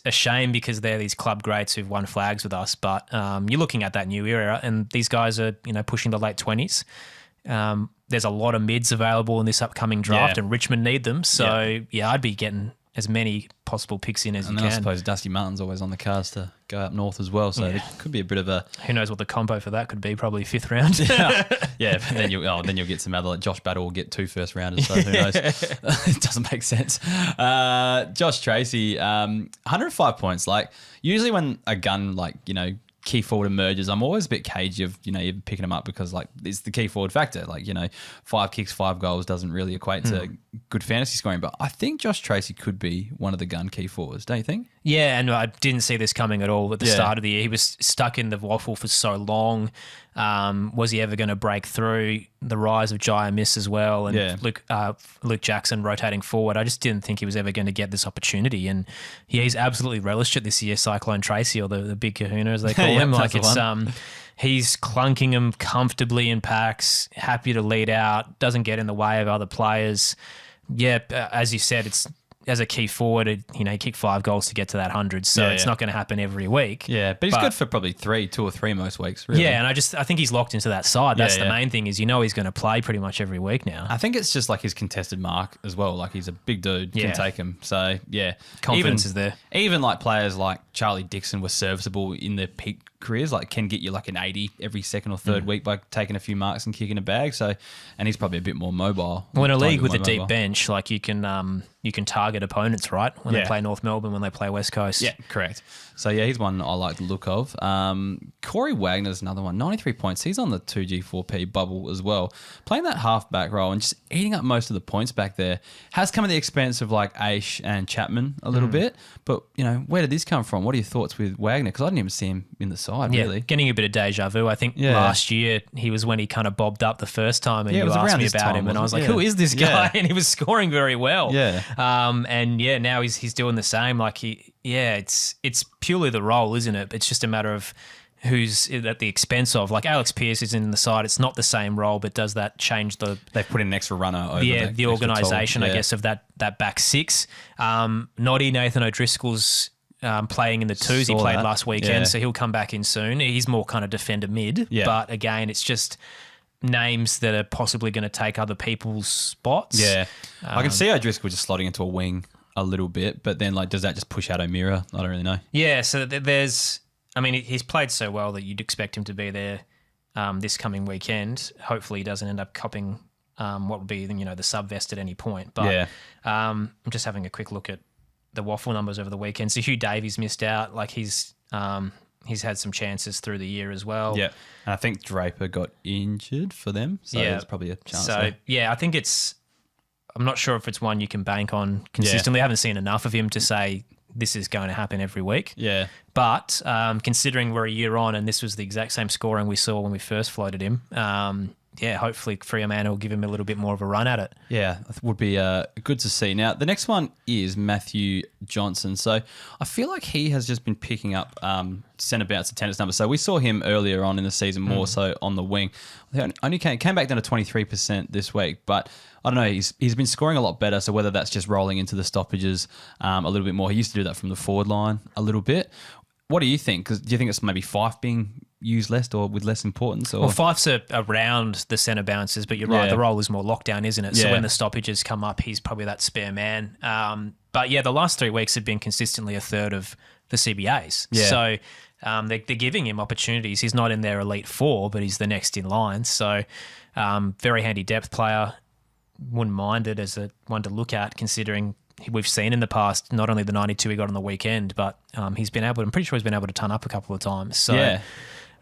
a shame because they're these club greats who've won flags with us, but you're looking at that new era and these guys are, pushing the late 20s. There's a lot of mids available in this upcoming draft and Richmond need them. So, I'd be getting as many possible picks in as And you then can. I suppose Dusty Martin's always on the cards to go up north as well. So there could be a bit of a Who knows what the combo for that could be? Probably 5th round. yeah. But then you'll get some other like Josh Battle will get 2 first rounders. So who knows? It doesn't make sense. Josh Tracy, 105 points. Like usually when a gun key forward emerges, I'm always a bit cagey of, even picking them up because like it's the key forward factor. Like, 5 kicks, 5 goals doesn't really equate to good fantasy scoring. But I think Josh Tracy could be one of the gun key forwards, don't you think? Yeah, and I didn't see this coming at all at the start of the year. He was stuck in the waffle for so long. Was he ever going to break through? The rise of Jaya Miss as well, and Luke Jackson rotating forward. I just didn't think he was ever going to get this opportunity, and he's absolutely relished it this year. Cyclone Tracy, or the big Kahuna as they call him, like it's he's clunking them comfortably in packs, happy to lead out, doesn't get in the way of other players. Yeah, as you said, it's. As a key forward, he kicked 5 goals to get to that 100, so it's not going to happen every week. Yeah, but he's good for probably 2 or 3 most weeks, really. Yeah, and I think he's locked into that side. That's the main thing is he's going to play pretty much every week now. I think it's just like his contested mark as well. Like he's a big dude, can take him. So, yeah. Confidence is there. Even like players like Charlie Dixon were serviceable in their peak careers, like can get you like an 80 every second or third week by taking a few marks and kicking a bag. So, and he's probably a bit more mobile. Well, in a league with a deep bench, like you can target opponents, right? When they play North Melbourne, when they play West Coast. Yeah, correct. So, he's one I like the look of. Corey Wagner's another one, 93 points. He's on the 2G4P bubble as well. Playing that half-back role and just eating up most of the points back there has come at the expense of like Aish and Chapman a little bit. But, where did this come from? What are your thoughts with Wagner? Because I didn't even see him in the side, really. Getting a bit of deja vu. I think last year he was when he kind of bobbed up the first time and you asked me about him and I was like, who is this guy? And he was scoring very well. Yeah. Now he's doing the same. Like it's purely the role, isn't it? It's just a matter of who's at the expense of. Like Alex Pearce is in the side. It's not the same role, but does that change the... They've put in an extra runner over the organisation, I guess, of that back 6. Noddy, Nathan O'Driscoll's playing in the 2s. He played last weekend, so he'll come back in soon. He's more kind of defender mid, but again, it's just names that are possibly going to take other people's spots. Yeah. I can see O'Driscoll just slotting into a wing a little bit, but then like does that just push out O'Meara? I don't really know. Yeah, so he's played so well that you'd expect him to be there this coming weekend. Hopefully he doesn't end up copping what would be the sub-vest at any point. But I'm just having a quick look at the waffle numbers over the weekend. So Hugh Davies missed out. Like he's had some chances through the year as well. Yeah, and I think Draper got injured for them, so there's probably a chance. So there. I think I'm not sure if it's one you can bank on consistently. I haven't seen enough of him to say this is going to happen every week. Yeah. But considering we're a year on and this was the exact same scoring we saw when we first floated him, hopefully Freeman will give him a little bit more of a run at it. Yeah, it would be good to see. Now, the next one is Matthew Johnson. So I feel like he has just been picking up centre bounce attendance numbers. So we saw him earlier on in the season more so on the wing. Only came back down to 23% this week, but I don't know, he's been scoring a lot better, so whether that's just rolling into the stoppages a little bit more. He used to do that from the forward line a little bit. What do you think? Because do you think it's maybe Fife being used less or with less importance? Or? Well, Fife's around the centre bounces, but you're right, the role is more lockdown, isn't it? So when the stoppages come up, he's probably that spare man. But the last 3 weeks have been consistently a third of the CBAs. Yeah. So they're giving him opportunities. He's not in their elite 4, but he's the next in line. So very handy depth player. Wouldn't mind it as a one to look at, considering we've seen in the past not only the 92 he got on the weekend, but I'm pretty sure he's been able to turn up a couple of times. So Yeah.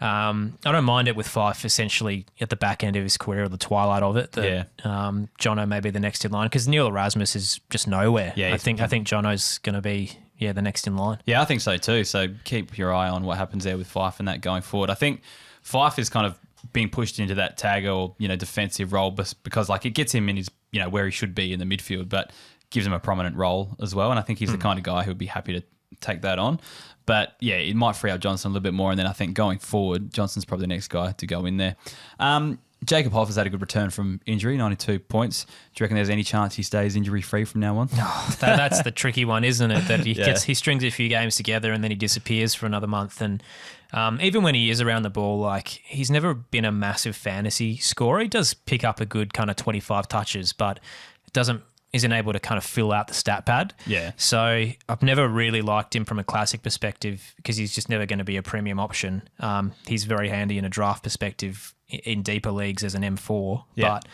I don't mind it with Fife essentially at the back end of his career, or the twilight of it. Jono may be the next in line, because Neil Erasmus is just nowhere. Yeah, I think Jono's going to be the next in line. Yeah, I think so too. So keep your eye on what happens there with Fife and that going forward. I think Fife is kind of being pushed into that tagger or defensive role, because like it gets him in his where he should be in the midfield, but gives him a prominent role as well. And I think he's the kind of guy who would be happy to take that on. But yeah, it might free up Johnson a little bit more. And then I think going forward, Johnson's probably the next guy to go in there. Jacob Hoff has had a good return from injury, 92 points. Do you reckon there's any chance he stays injury-free from now on? That's the tricky one, isn't it? That he strings a few games together and then he disappears for another month. And even when he is around the ball, like, he's never been a massive fantasy scorer. He does pick up a good kind of 25 touches, but isn't able to kind of fill out the stat pad. Yeah. So I've never really liked him from a classic perspective, because he's just never going to be a premium option. He's very handy in a draft perspective in deeper leagues as an M4. Yeah. But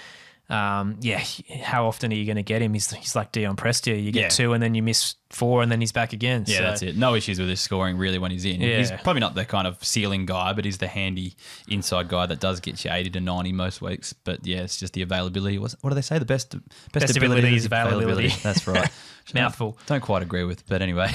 how often are you going to get him? He's like Dion Prestia. You get 2 and then you miss 4 and then he's back again. Yeah, so that's it. No issues with his scoring really when he's in. Yeah. He's probably not the kind of ceiling guy, but he's the handy inside guy that does get you 80 to 90 most weeks. But yeah, it's just the availability. What do they say? The best ability is availability. That's right. Mouthful. Don't quite agree with, but anyway.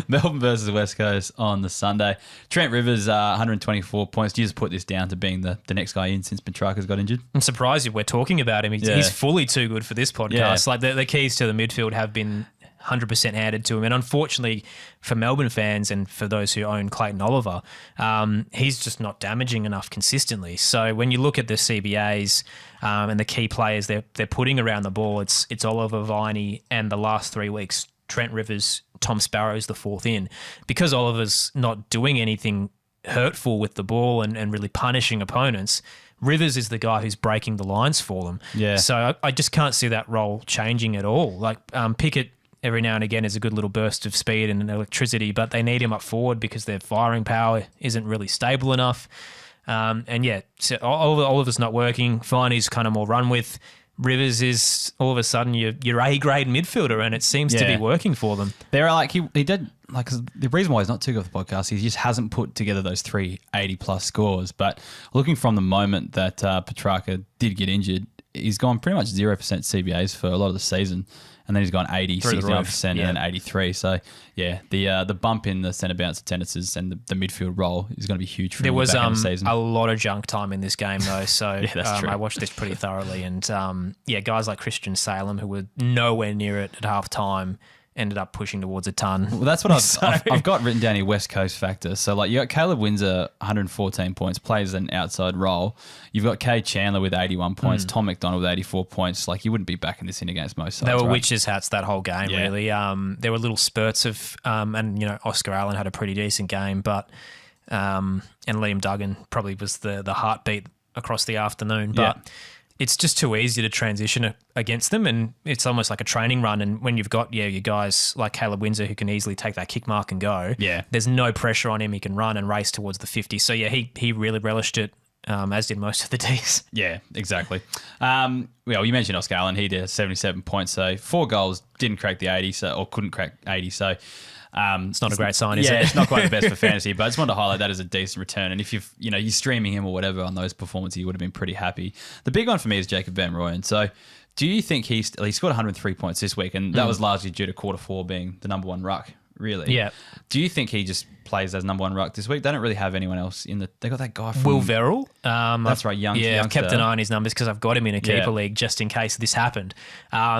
Melbourne versus West Coast on the Sunday. Trent Rivers, 124 points. Do you just put this down to being the next guy in since Petrarca's got injured? I'm surprised we're talking about him. He's fully too good for this podcast. Yeah. Like the keys to the midfield have been 100% handed to him. And unfortunately for Melbourne fans and for those who own Clayton Oliver, he's just not damaging enough consistently. So when you look at the CBAs and the key players they're putting around the ball, it's Oliver, Viney, and the last 3 weeks, Trent Rivers, Tom Sparrow's the fourth in. Because Oliver's not doing anything hurtful with the ball and really punishing opponents, Rivers is the guy who's breaking the lines for them. Yeah. So I just can't see that role changing at all. Like Pickett every now and again is a good little burst of speed and electricity, but they need him up forward because their firing power isn't really stable enough. So Oliver's not working. Viney's kind of more run with. Rivers is all of a sudden your A-grade midfielder, and it seems to be working for them. There are like he did like the reason why he's not too good for the podcast, he just hasn't put together those 3 80+ scores. But looking from the moment that Petrarca did get injured, he's gone pretty much 0% CBAs for a lot of the season. And then he's gone 80, 69%, and then 83. So, yeah, the bump in the centre bounce attendances and the midfield role is going to be huge for him. There was back in the season. a lot of junk time in this game, though. So yeah, that's true. I watched this pretty thoroughly. And, guys like Christian Salem, who were nowhere near it at half time, ended up pushing towards a ton. Well, that's what I've got written down here, West Coast factor. So, like, you got Caleb Windsor, 114 points, plays an outside role. You've got Kay Chandler with 81 points, Tom McDonald with 84 points. Like, you wouldn't be backing this in against most sides, They were right? witches' hats that whole game, really. There were little spurts of, Oscar Allen had a pretty decent game, but, and Liam Duggan probably was the heartbeat across the afternoon. But it's just too easy to transition against them, and it's almost like a training run. And when you've got you guys like Caleb Windsor who can easily take that kick mark and go, there's no pressure on him. He can run and race towards the 50. So he really relished it, as did most of the Ds. Yeah, exactly. You mentioned Oscar Allen. He did 77 points, so 4 goals, didn't crack the 80, or couldn't crack 80. So it's not a great sign, is it? Yeah, it's not quite the best for fantasy, but I just wanted to highlight that as a decent return. And if you're streaming him or whatever on those performances, you would have been pretty happy. The big one for me is Jacob Van Rooyen. So do you think he scored 103 points this week? And that was largely due to quarter 4 being the number 1 ruck, really. Yeah. Do you think he just plays as number 1 ruck this week? They don't really have anyone else in they got that guy from Will Verrill. That's right, I've kept an eye on his numbers because I've got him in a keeper league just in case this happened.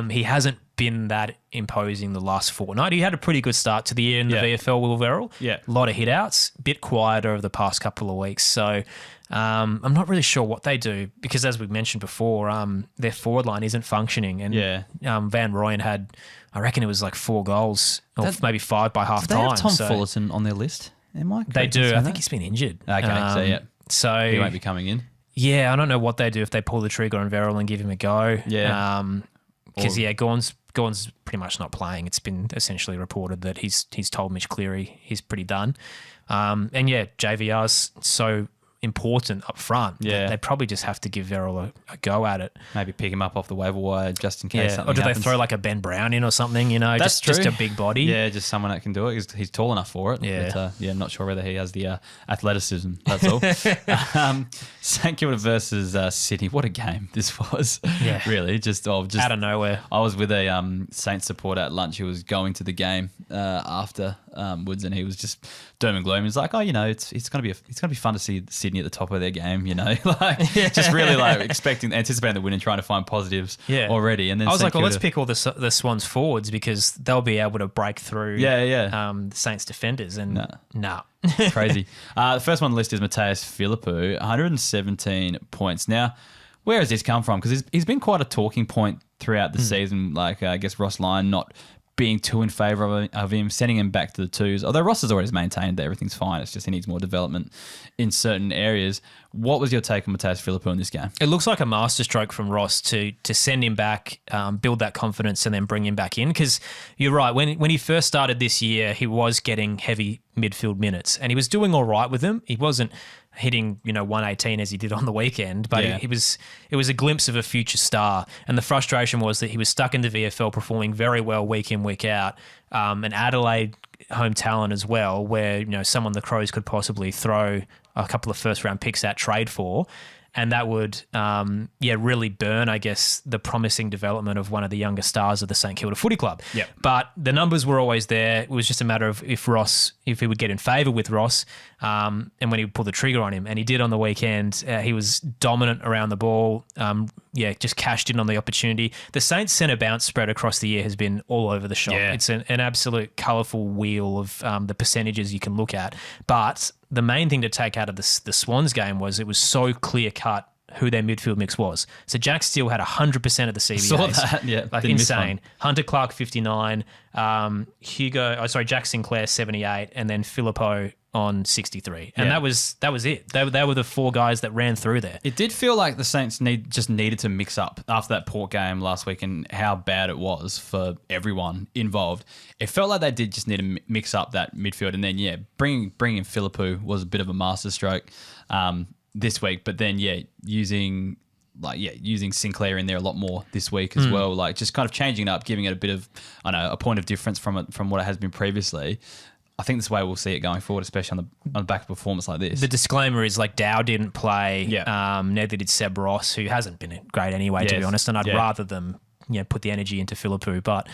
He hasn't been that imposing the last fortnight. He had a pretty good start to the year in the VFL, Will Verrill. Yeah. A lot of hit outs, bit quieter over the past couple of weeks. So I'm not really sure what they do because, as we mentioned before, their forward line isn't functioning. And Van Rooyen had, I reckon it was like 4 goals or maybe 5 by half time. They have Tom Fullerton on their list. Am I They do. I think he's been injured. Okay, so he won't be coming in. Yeah, I don't know what they do if they pull the trigger on Verrill and give him a go. Yeah. Because Gawn's Gordon's pretty much not playing. It's been essentially reported that he's told Mitch Cleary he's pretty done. And yeah, JVR's so important up front. Yeah. They probably just have to give Verrill a go at it. Maybe pick him up off the waiver wire just in case something Or do happens. they throw like a Ben Brown in or something, That's just true. a big body? Yeah, just someone that can do it. He's tall enough for it. Yeah. But, I'm not sure whether he has the athleticism. That's all. St Kilda versus Sydney. What a game this was. Yeah. Really. Just out of nowhere. I was with a Saints supporter at lunch who was going to the game after Woods, and he was just doom and gloom. He was like, it's gonna be fun to see Sydney at the top of their game, just really anticipating the win and trying to find positives already. And then I was St like, well, let's Kilda- pick all the Swans forwards because they'll be able to break through the Saints defenders. And no. Crazy. The first one on the list is Mateus Philippou, 117 points. Now, where has this come from? Because he's been quite a talking point throughout the season. Like, I guess Ross Lyon not being too in favour of him, sending him back to the twos. Although Ross has always maintained that everything's fine. It's just he needs more development in certain areas. What was your take on Mateus Philippou in this game? It looks like a masterstroke from Ross to send him back, build that confidence, and then bring him back in. Because you're right, when he first started this year, he was getting heavy midfield minutes, and he was doing all right with them. He wasn't hitting 118 as he did on the weekend, but it was a glimpse of a future star. And the frustration was that he was stuck in the VFL, performing very well week in, week out. An Adelaide home talent as well, where someone the Crows could possibly throw a couple of first round picks at trade for. And that would, really burn, I guess, the promising development of one of the younger stars of the St Kilda Footy Club. Yep. But the numbers were always there. It was just a matter of if he would get in favour with Ross, and when he would pull the trigger on him. And he did on the weekend. He was dominant around the ball. Just cashed in on the opportunity. The Saints centre bounce spread across the year has been all over the shop. Yeah. It's an absolute colourful wheel of the percentages you can look at. But the main thing to take out of the Swans game was it was so clear-cut who their midfield mix was. So Jack Steele had 100% of the CBAs. Saw that, yeah. Like Didn't miss insane. one. Hunter Clark, 59. Jack Sinclair, 78. And then Philippou on 63. And that was it. They were the four guys that ran through there. It did feel like the Saints just needed to mix up after that Port game last week and how bad it was for everyone involved. It felt like they did just need to mix up that midfield, and then bringing in Philippou was a bit of a masterstroke this week. But then using Sinclair in there a lot more this week as well, like just kind of changing it up, giving it a bit of a point of difference from what it has been previously. I think this way we'll see it going forward, especially on the back of performance like this. The disclaimer is like Dow didn't play. Yeah. Neither did Seb Ross, who hasn't been great anyway, to be honest. And I'd rather them put the energy into Philippou. But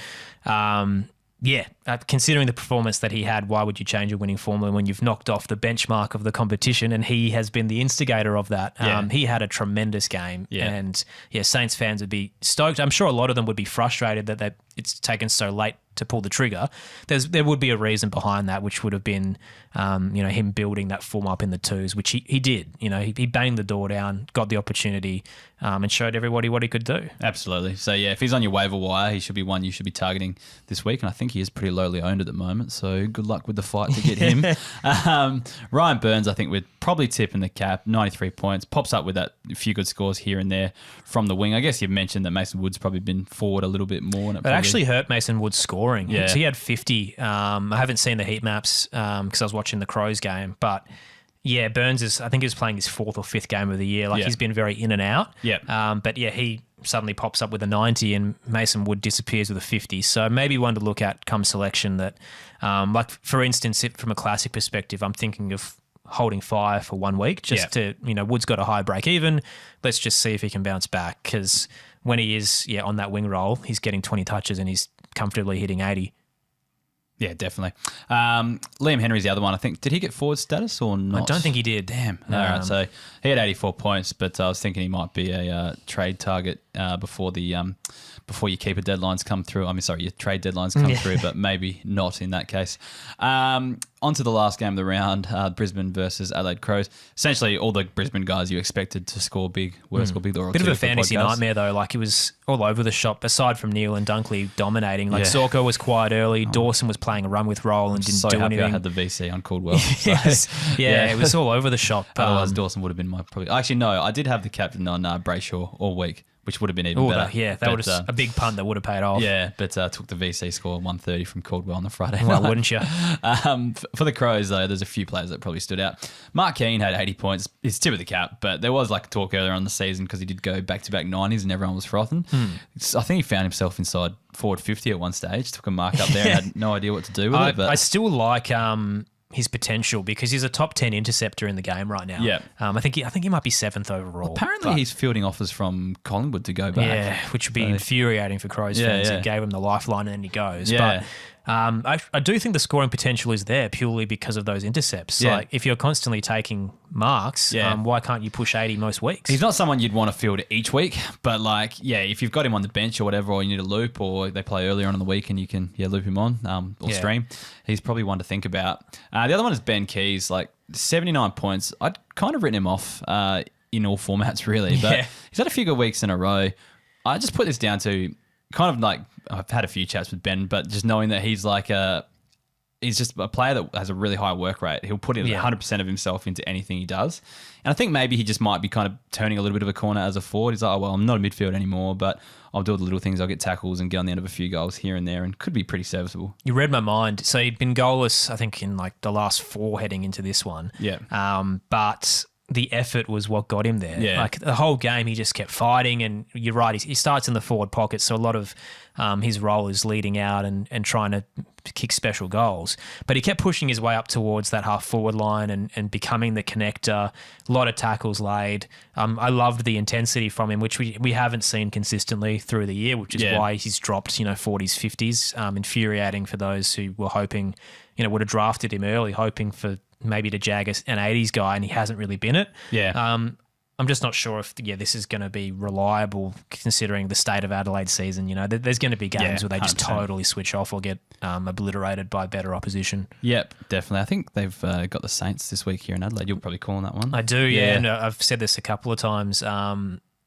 considering the performance that he had, why would you change your winning formula when you've knocked off the benchmark of the competition? And he has been the instigator of that. He had a tremendous game. Yeah. And Saints fans would be stoked. I'm sure a lot of them would be frustrated that it's taken so late to pull the trigger. There would be a reason behind that, which would have been, him building that form up in the twos, which he did. He banged the door down, got the opportunity, and showed everybody what he could do. Absolutely. So if he's on your waiver wire, he should be one you should be targeting this week, and I think he is pretty lowly owned at the moment. So good luck with the fight to get him. Ryan Burns, I think we're probably tipping the cap. 93 points, pops up with a few good scores here and there from the wing. I guess you've mentioned that Mason Wood's probably been forward a little bit more. And it actually hurt Mason Wood's scoring. Yeah. So he had 50. I haven't seen the heat maps because I was watching the Crows game. But Burns I think he was playing his fourth or fifth game of the year. He's been very in and out. He suddenly pops up with a 90 and Mason Wood disappears with a 50. So maybe one to look at come selection that, for instance, from a classic perspective, I'm thinking of holding fire for 1 week just to, Wood's got a high break even. Let's just see if he can bounce back because when he is on that wing role, he's getting 20 touches and he's comfortably hitting 80. Yeah, definitely. Liam Henry's the other one. I think, did he get forward status or not? I don't think he did. Damn. All right. So he had 84 points, but I was thinking he might be a trade target before your keeper deadlines come through. Your trade deadlines come through, but maybe not in that case. On to the last game of the round, Brisbane versus Adelaide Crows. Essentially, all the Brisbane guys you expected to score big were score big. Bit of a fantasy nightmare, though. It was all over the shop, aside from Neil and Dunkley dominating. Zorko was quiet early. Dawson was playing a run with roll and didn't do anything. I had the VC on Caldwell. It was all over the shop. Otherwise, Dawson would have been my probably. Actually, no, I did have the captain on Brayshaw all week, which would have been even better. That would have a big punt that would have paid off. Yeah, but took the VC score 130 from Caldwell on the Friday night. Well, wouldn't you? For the Crows, though, there's a few players that probably stood out. Mark Keane had 80 points. It's tip of the cap, but there was like talk earlier on the season because he did go back-to-back 90s and everyone was frothing. I think he found himself inside forward 50 at one stage, took a mark up there and had no idea what to do with it. But I still like his potential because he's a top 10 interceptor in the game right now. Yeah. I think he might be 7th overall. Apparently he's fielding offers from Collingwood to go back. Yeah, which would be infuriating for Crows fans. He gave him the lifeline and then he goes. Yeah. But I do think the scoring potential is there purely because of those intercepts. Yeah. Like if you're constantly taking marks, why can't you push 80 most weeks? He's not someone you'd want to field each week, but if you've got him on the bench or whatever, or you need a loop, or they play earlier on in the week and you can loop him on or stream, he's probably one to think about. The other one is Ben Keys, like 79 points. I'd kind of written him off in all formats really, but he's had a few good weeks in a row. I just put this down to kind of like I've had a few chats with Ben, but just knowing that he's just a player that has a really high work rate. He'll put in 100% of himself into anything he does. And I think maybe he just might be kind of turning a little bit of a corner as a forward. He's like, I'm not a midfield anymore, but I'll do all the little things. I'll get tackles and get on the end of a few goals here and there and could be pretty serviceable. You read my mind. So he'd been goalless, I think, in like the last 4 heading into this one. Yeah. But the effort was what got him there. Yeah. Like the whole game, he just kept fighting. And you're right, he starts in the forward pocket, so a lot of his role is leading out and trying to kick special goals. But he kept pushing his way up towards that half forward line and becoming the connector. A lot of tackles laid. I loved the intensity from him, which we haven't seen consistently through the year, which is why he's dropped 40s, 50s. Infuriating for those who were hoping, would have drafted him early, hoping for maybe to jag an 80s guy, and he hasn't really been it. Yeah. I'm just not sure if this is going to be reliable considering the state of Adelaide season. There's going to be games where they just 100%. totally switch off or get obliterated by better opposition. Yep, definitely. I think they've got the Saints this week here in Adelaide. You're probably calling that one. I do, yeah. And I've said this a couple of times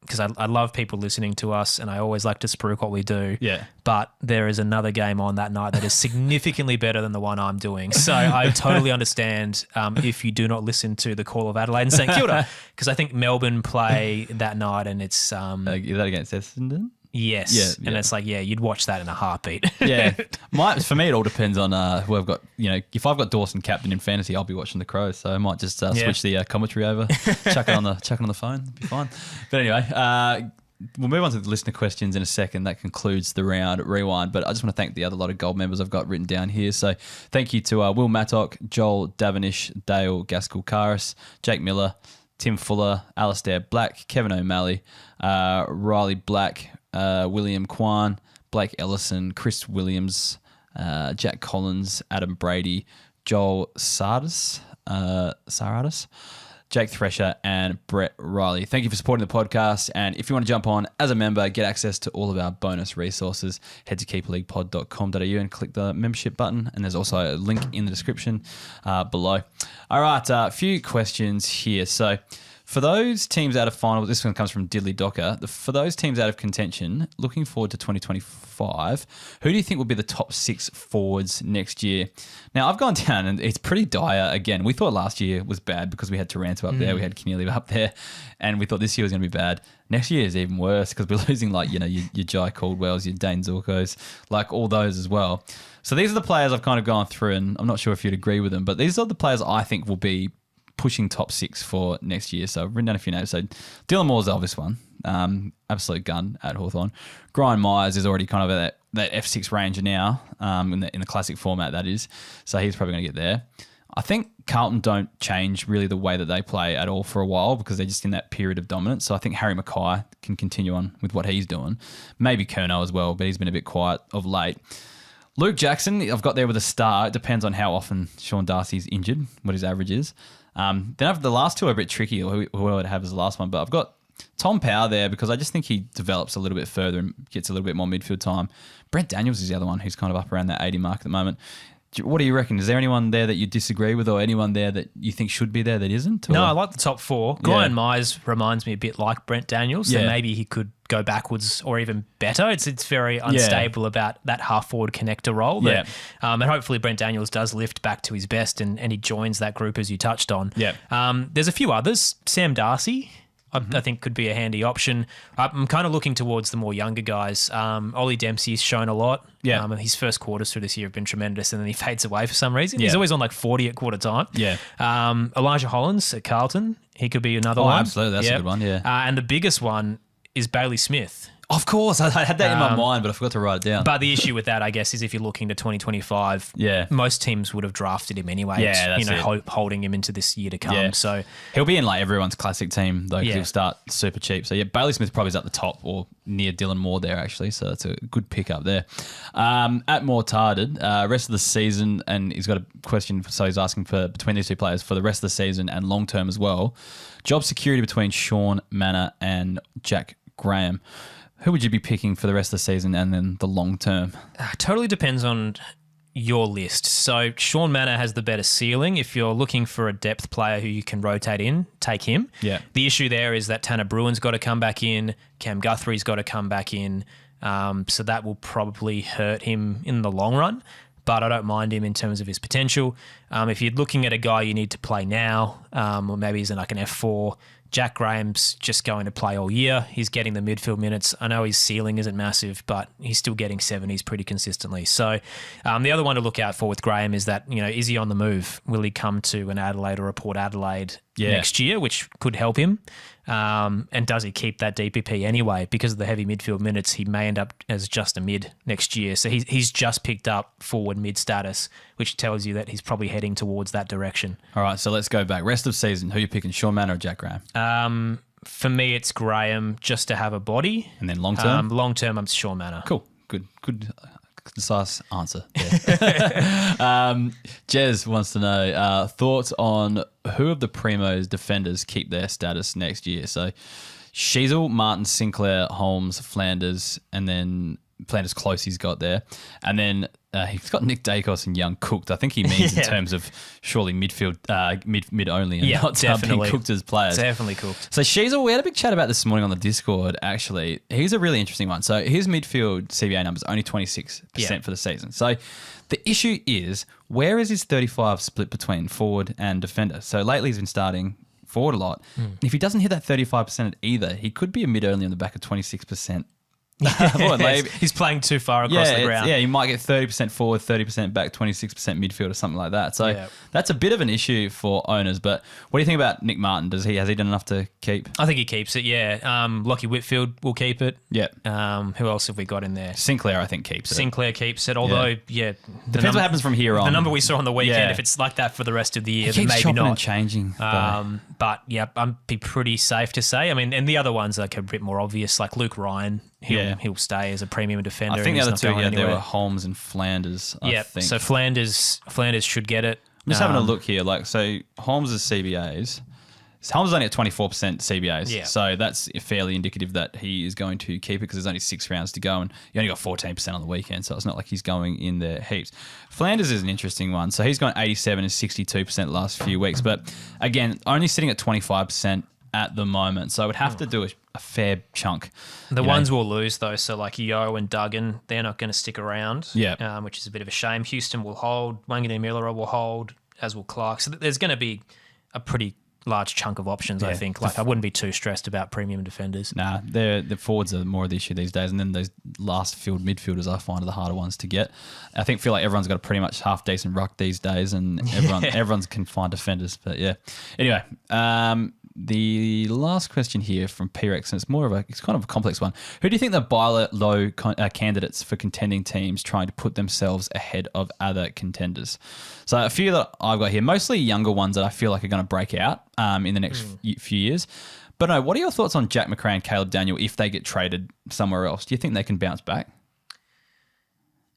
because I love people listening to us and I always like to spruik what we do. Yeah. But there is another game on that night that is significantly better than the one I'm doing. So I totally understand if you do not listen to the Call of Adelaide and St Kilda, because I think Melbourne play that night and it's... is that against Essendon? Yes. Yeah, and it's like, you'd watch that in a heartbeat. Yeah. For me, it all depends on who I've got. If I've got Dawson captain in fantasy, I'll be watching the Crows. So I might just switch the commentary over, chuck it on the phone. It'll be fine. But anyway, we'll move on to the listener questions in a second. That concludes the round rewind. But I just want to thank the other lot of gold members I've got written down here. So thank you to Will Mattock, Joel Davinish, Dale Gaskell-Karis, Jake Miller, Tim Fuller, Alistair Black, Kevin O'Malley, Riley Black, William Kwan, Blake Ellison, Chris Williams, Jack Collins, Adam Brady, Joel Sardis, Jake Thresher, and Brett Riley. Thank you for supporting the podcast. And if you want to jump on as a member, get access to all of our bonus resources, head to keeperleaguepod.com.au and click the membership button. And there's also a link in the description below. All right, a few questions here. So for those teams out of finals, this one comes from Diddley Docker. For those teams out of contention, looking forward to 2025, who do you think will be the top 6 forwards next year? Now, I've gone down and it's pretty dire again. We thought last year was bad because we had Taranto up there, we had Keneally up there, and we thought this year was going to be bad. Next year is even worse because we're losing your Jai Caldwells, your Dane Zorkos, like all those as well. So these are the players I've kind of gone through, and I'm not sure if you'd agree with them, but these are the players I think will be pushing top 6 for next year. So I've written down a few names. So Dylan Moore's the obvious one. Absolute gun at Hawthorn. Brian Myers is already kind of at that F6 range now, in the classic format, that is. So he's probably going to get there. I think Carlton don't change really the way that they play at all for a while because they're just in that period of dominance. So I think Harry Mackay can continue on with what he's doing. Maybe Curnow as well, but he's been a bit quiet of late. Luke Jackson, I've got there with a star. It depends on how often Sean Darcy's injured, what his average is. Then after the last two are a bit tricky, who I would have as the last one, but I've got Tom Power there because I just think he develops a little bit further and gets a little bit more midfield time. Brent Daniels is the other one who's kind of up around that 80 mark at the moment. What do you reckon? Is there anyone there that you disagree with or anyone there that you think should be there that isn't? Or? No, I like the top 4. Brian Myers reminds me a bit like Brent Daniels, so maybe he could go backwards or even better. It's very unstable about that half-forward connector role. But, and hopefully Brent Daniels does lift back to his best and he joins that group as you touched on. Yeah. There's a few others. Sam Darcy. I think could be a handy option. I'm kind of looking towards the more younger guys. Ollie Dempsey's shown a lot. Yeah. His first quarters through this year have been tremendous, and then he fades away for some reason. Yeah. He's always on like 40 at quarter time. Yeah. Elijah Hollands at Carlton, he could be another one. Absolutely. That's a good one, yeah. And the biggest one is Bailey Smith. Of course, I had that in my mind, but I forgot to write it down. But the issue with that, I guess, is if you're looking to 2025, most teams would have drafted him anyway. Yeah, that's it. Holding him into this year to come. Yeah. So he'll be in like everyone's classic team though, because he'll start super cheap. So yeah, Bailey Smith probably is at the top or near Dylan Moore there actually. So that's a good pick up there. At Mortarded, rest of the season, and he's got a question. So he's asking for between these two players for the rest of the season and long term as well. Job security between Sean Manor and Jack Graham. Who would you be picking for the rest of the season and then the long term? Totally depends on your list. So Sean Manor has the better ceiling. If you're looking for a depth player who you can rotate in, take him. Yeah. The issue there is that Tanner Bruin's got to come back in. Cam Guthrie's got to come back in. So that will probably hurt him in the long run. But I don't mind him in terms of his potential. If you're looking at a guy you need to play now, or maybe he's in like an F4, Jack Graham's just going to play all year. He's getting the midfield minutes. I know his ceiling isn't massive, but he's still getting 70s pretty consistently. So the other one to look out for with Graham is that, is he on the move? Will he come to an Adelaide or a Port Adelaide next year, which could help him? And does he keep that DPP anyway? Because of the heavy midfield minutes, he may end up as just a mid next year. So he's just picked up forward mid status, which tells you that he's probably heading towards that direction. All right, so let's go back. Rest of season, who are you picking, Sean Manor or Jack Graham? For me, it's Graham just to have a body. And then long term? Long term, I'm Sean Manor. Cool. Good. Concise answer. Yeah. Jez wants to know thoughts on who of the Primo's defenders keep their status next year. So Sheasel, Martin, Sinclair, Holmes, Flanders, and then Flanders close he's got there. And then he's got Nick Dacos and Young cooked. I think he means in terms of surely midfield, mid only, and not being cooked as players. Definitely cooked. So Sheasel, we had a big chat about this morning on the Discord, actually. He's a really interesting one. So his midfield CBA number is only 26% for the season. So the issue is, where is his 35 split between forward and defender? So lately he's been starting forward a lot. If he doesn't hit that 35% at either, he could be a mid only on the back of 26%. He's playing too far across the ground. Yeah, you might get 30% forward, 30% back, 26% midfield or something like that. So that's a bit of an issue for owners. But what do you think about Nick Martin? Has he done enough to keep? I think he keeps it, yeah. Lockie Whitfield will keep it. Yeah. Who else have we got in there? Sinclair, I think, keeps it. Sinclair keeps it, although, depends what happens from here on. The number we saw on the weekend, if it's like that for the rest of the year, then maybe not. And changing. But yeah, I'd be pretty safe to say. I mean, and the other ones like a bit more obvious, like Luke Ryan. He'll stay as a premium defender. I think the other two, there were Holmes and Flanders. I think. So Flanders should get it. I'm just having a look here. So Holmes' CBAs. Holmes is only at 24% CBAs. So that's fairly indicative that he is going to keep it because there's only 6 rounds to go and you only got 14% on the weekend. So it's not like he's going in there heaps. Flanders is an interesting one. So he's gone 87 and 62% the last few weeks. But again, only sitting at 25% at the moment. So I would have to do a fair chunk. The ones we'll lose though, so like Yo and Duggan, they're not going to stick around, which is a bit of a shame. Houston will hold, Wangani Miller will hold, as will Clark. So there's going to be a pretty large chunk of options, I think. Like I wouldn't be too stressed about premium defenders. Nah, the forwards are more of the issue these days. And then those last field midfielders I find are the harder ones to get. I feel like everyone's got a pretty much half decent ruck these days and everyone can find defenders. But yeah. Anyway, the last question here from P-Rex, and it's kind of a complex one. Who do you think the buy low candidates for contending teams trying to put themselves ahead of other contenders? So a few that I've got here, mostly younger ones that I feel like are going to break out in the next few years. But no, what are your thoughts on Jack McRae and Caleb Daniel if they get traded somewhere else? Do you think they can bounce back?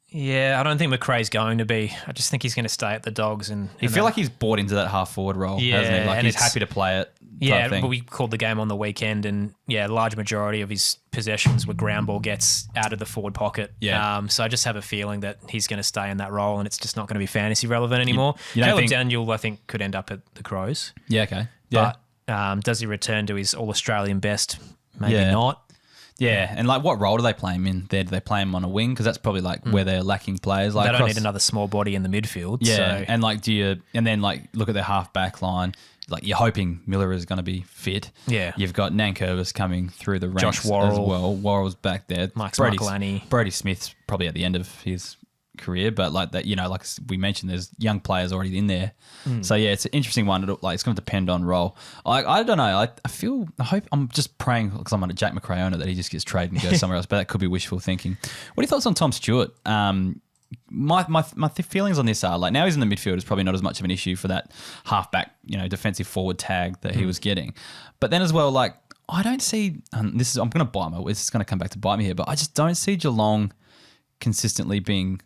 Yeah, I don't think McRae's going to be. I just think he's going to stay at the Dogs. And you feel like he's bought into that half forward role, hasn't he? Like he's happy to play it. Yeah, but we called the game on the weekend and a large majority of his possessions were ground ball gets out of the forward pocket. Yeah. So I just have a feeling that he's going to stay in that role and it's just not going to be fantasy relevant anymore. Caleb Daniel, I think, could end up at the Crows. Yeah, okay. Yeah. But does he return to his All-Australian best? Maybe not. Yeah, and like what role do they play him in there? Do they play him on a wing? Because that's probably like where they're lacking players. Like they don't need another small body in the midfield. Yeah, So. and like then like look at their half back line. Like you're hoping Miller is going to be fit. Yeah. You've got Nankervis coming through the ranks Josh Worrell. as well. Worrell's back there. Max Marcolani. Brody Smith's probably at the end of his career, but like that, like we mentioned, there's young players already in there. So yeah, it's an interesting one. Like it's going to depend on role. I don't know. I hope I'm just praying because I'm on a Jack McRae owner that he just gets traded and goes somewhere else. But that could be wishful thinking. What are your thoughts on Tom Stewart? My feelings on this are like now he's in the midfield is probably not as much of an issue for that halfback, defensive forward tag that he was getting. But then as well, like I don't see, I'm going to bite my, it's going to come back to bite me here, but I just don't see Geelong consistently being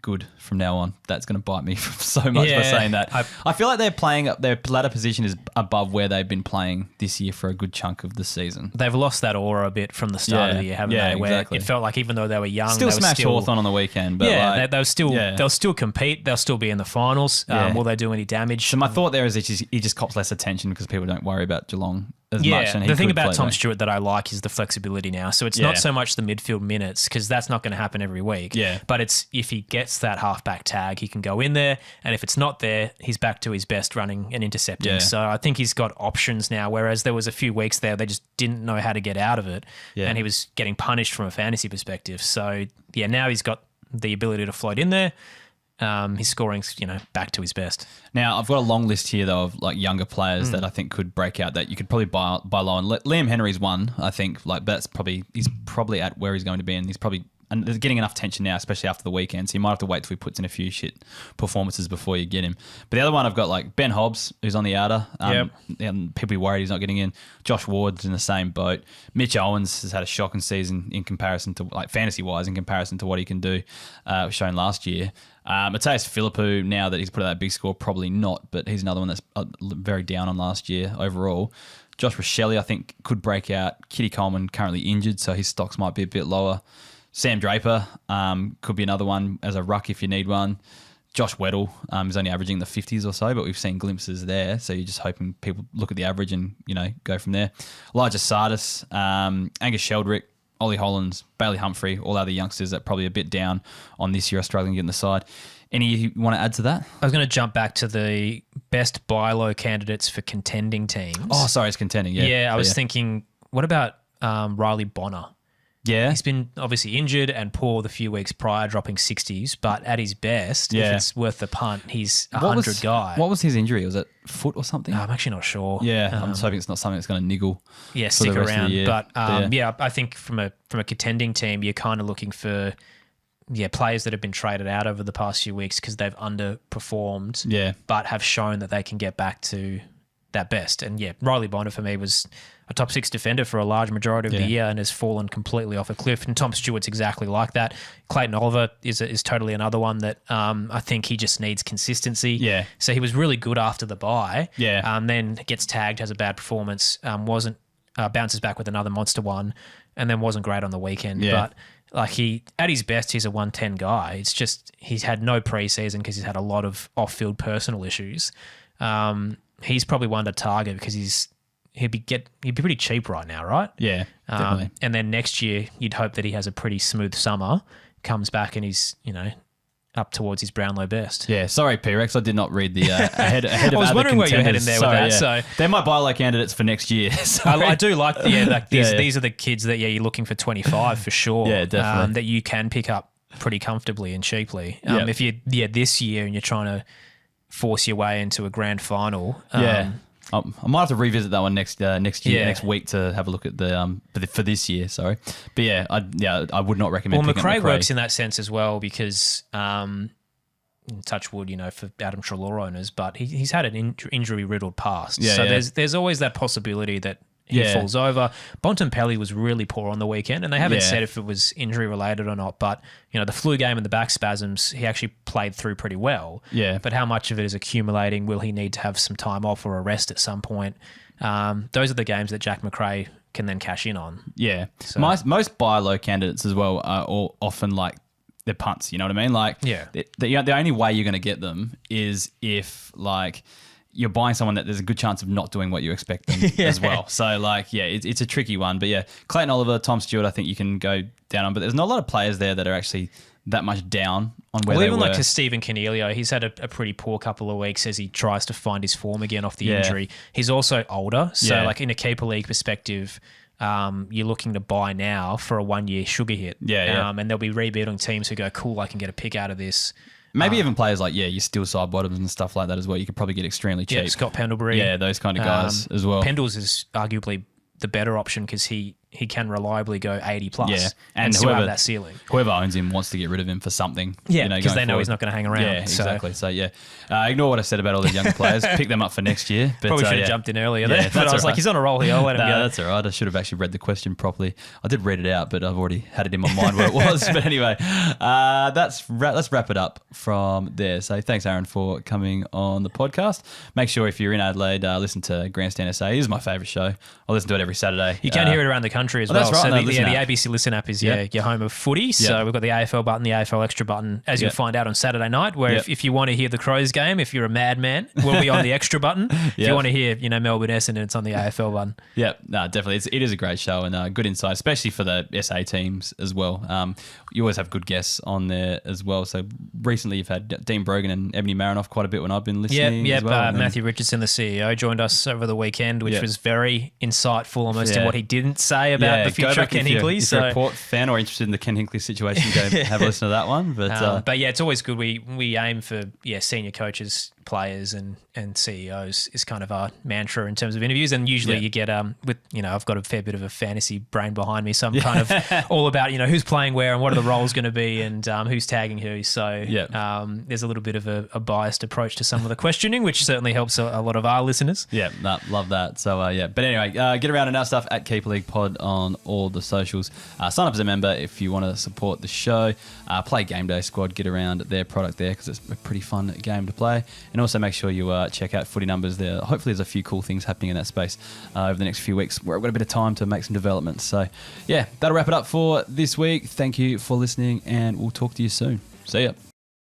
good from now on. That's going to bite me so much for saying that. I feel like they're playing up, their ladder position is above where they've been playing this year for a good chunk of the season. They've lost that aura a bit from the start of the year, haven't they? Where exactly. It felt like even though they were young, still they were smash Hawthorn on the weekend, but they'll still compete. They'll still be in the finals. Will they do any damage? So my thought there is that he just cops less attention because people don't worry about Geelong as much. And the thing about Tom Stewart that I like is the flexibility now. So it's not so much the midfield minutes because that's not going to happen every week. Yeah. But it's if he gets that halfback tag, he can go in there, and if it's not there, he's back to his best running and intercepting. Yeah. So I think he's got options now, whereas there was a few weeks there they just didn't know how to get out of it, and he was getting punished from a fantasy perspective. So yeah, now he's got the ability to float in there. His scoring's, back to his best. Now, I've got a long list here, though, of like younger players that I think could break out that you could probably buy low. And Liam Henry's one, I think. Like, he's probably at where he's going to be, and he's probably getting enough attention now, especially after the weekend. So you might have to wait till he puts in a few shit performances before you get him. But the other one I've got like Ben Hobbs, who's on the outer. And people be worried he's not getting in. Josh Ward's in the same boat. Mitch Owens has had a shocking season in comparison to like fantasy wise in comparison to what he can do, shown last year. Mateus Philippou, now that he's put out that big score, probably not, but he's another one that's very down on last year overall. Josh Rochelle, I think, could break out. Kitty Coleman currently injured, so his stocks might be a bit lower. Sam Draper could be another one as a ruck if you need one. Josh Weddle is only averaging the 50s or so, but we've seen glimpses there. So you're just hoping people look at the average and, go from there. Elijah Sardis, Angus Sheldrick, Ollie Hollands, Bailey Humphrey, all other youngsters that probably a bit down on this year are struggling to get in the side. Any you want to add to that? I was going to jump back to the best buy low candidates for contending teams. Oh, sorry, it's contending, yeah. Yeah, I was thinking, what about Riley Bonner? Yeah. He's been obviously injured and poor the few weeks prior, dropping 60s, but at his best, if it's worth the punt, he's a 100 guy. What was his injury? Was it foot or something? I'm actually not sure. Yeah, I'm just hoping it's not something that's going to niggle. Yeah, for stick the rest of around. the year. But I think from a contending team, you're kind of looking for players that have been traded out over the past few weeks because they've underperformed, but have shown that they can get back to that best. And Riley Bonner for me was a top 6 defender for a large majority of the year and has fallen completely off a cliff. And Tom Stewart's exactly like that. Clayton Oliver is totally another one that I think he just needs consistency. Yeah. So he was really good after the bye. Yeah. Then gets tagged, has a bad performance, bounces back with another monster one, and then wasn't great on the weekend. Yeah. But at his best, he's a 110 guy. It's just he's had no preseason because he's had a lot of off-field personal issues. He's probably one to target because he'd be pretty cheap right now, right? Yeah, definitely. And then next year, you'd hope that he has a pretty smooth summer, comes back and he's up towards his Brownlow best. Yeah, sorry, P-Rex, I did not read the ahead of I was wondering where you were heading there with that. So they're my buy low candidates for next year. I do like these are the kids that you're looking for 25 for sure. Yeah, definitely. That you can pick up pretty comfortably and cheaply. If you this year and you're trying to force your way into a grand final. I might have to revisit that one next week to have a look at the for this year. Sorry, but I would not recommend. Well, picking McRae up works in that sense as well because touch wood, for Adam Treloar owners, but he's had an injury riddled past. There's always that possibility that he falls over. Bontempelli was really poor on the weekend, and they haven't said if it was injury related or not. But the flu game and the back spasms, he actually played through pretty well. Yeah. But how much of it is accumulating? Will he need to have some time off or a rest at some point? Those are the games that Jack McRae can then cash in on. Yeah. So. Most buy low candidates as well are all often like they're punts. You know what I mean? Like the only way you're going to get them is if you're buying someone that there's a good chance of not doing what you expect them as well. So, like, yeah, it's a tricky one. But, yeah, Clayton Oliver, Tom Stewart, I think you can go down on. But there's not a lot of players there that are actually that much down on where they even were. like Stephen Cornelio, he's had a pretty poor couple of weeks as he tries to find his form again off the injury. He's also older. So, like, in a keeper league perspective, you're looking to buy now for a 1 year sugar hit. And there'll be rebuilding teams who go, cool, I can get a pick out of this. Maybe even players like, your steel side bottoms and stuff like that as well. You could probably get extremely cheap. Yeah, Scott Pendlebury. Yeah, those kind of guys as well. Pendles is arguably the better option because he can reliably go 80 plus. Yeah, and still have that ceiling. Whoever owns him wants to get rid of him for something. Yeah, because they know he's not going to hang around. Yeah, exactly. So, ignore what I said about all the younger players. Pick them up for next year. But, probably should have jumped in earlier there. But I was like, he's on a roll here. I'll let him go. That's all right. I should have actually read the question properly. I did read it out, but I've already had it in my mind where it was. But anyway, let's wrap it up from there. So thanks, Aaron, for coming on the podcast. Make sure if you're in Adelaide, listen to Grandstand SA. It is my favourite show. I listen to it every Saturday. You can hear it around the country as well. That's right. So the ABC Listen app is your home of footy. So we've got the AFL button, the AFL Extra button, as you'll find out on Saturday night, where if you want to hear the Crows game, if you're a madman, we'll be on the Extra button. If you want to hear, Melbourne Essendon, it's on the AFL button. Yeah, no, definitely. It is a great show and good insight, especially for the SA teams as well. You always have good guests on there as well. So recently you've had Dean Brogan and Ebony Marinoff quite a bit when I've been listening as well. Matthew Richardson, the CEO, joined us over the weekend, which was very insightful almost in what he didn't say about the future of Ken Hinkley. If you're a Port fan or interested in the Ken Hinkley situation, go have a listen to that one. But yeah, it's always good. We aim for senior coaches, players and CEOs is kind of our mantra in terms of interviews. And usually you get I've got a fair bit of a fantasy brain behind me, so I'm kind of all about who's playing where and what are the roles going to be and who's tagging who. So there's a little bit of a biased approach to some of the questioning, which certainly helps a lot of our listeners. Yeah, love that. So but anyway, get around and our stuff at Keeper League Pod on all the socials. Sign up as a member if you want to support the show. Play Game Day Squad, get around their product there because it's a pretty fun game to play. And also make sure you check out Footy Numbers there. Hopefully there's a few cool things happening in that space over the next few weeks where I've got a bit of time to make some developments. So yeah, that'll wrap it up for this week. Thank you for listening and we'll talk to you soon. See ya.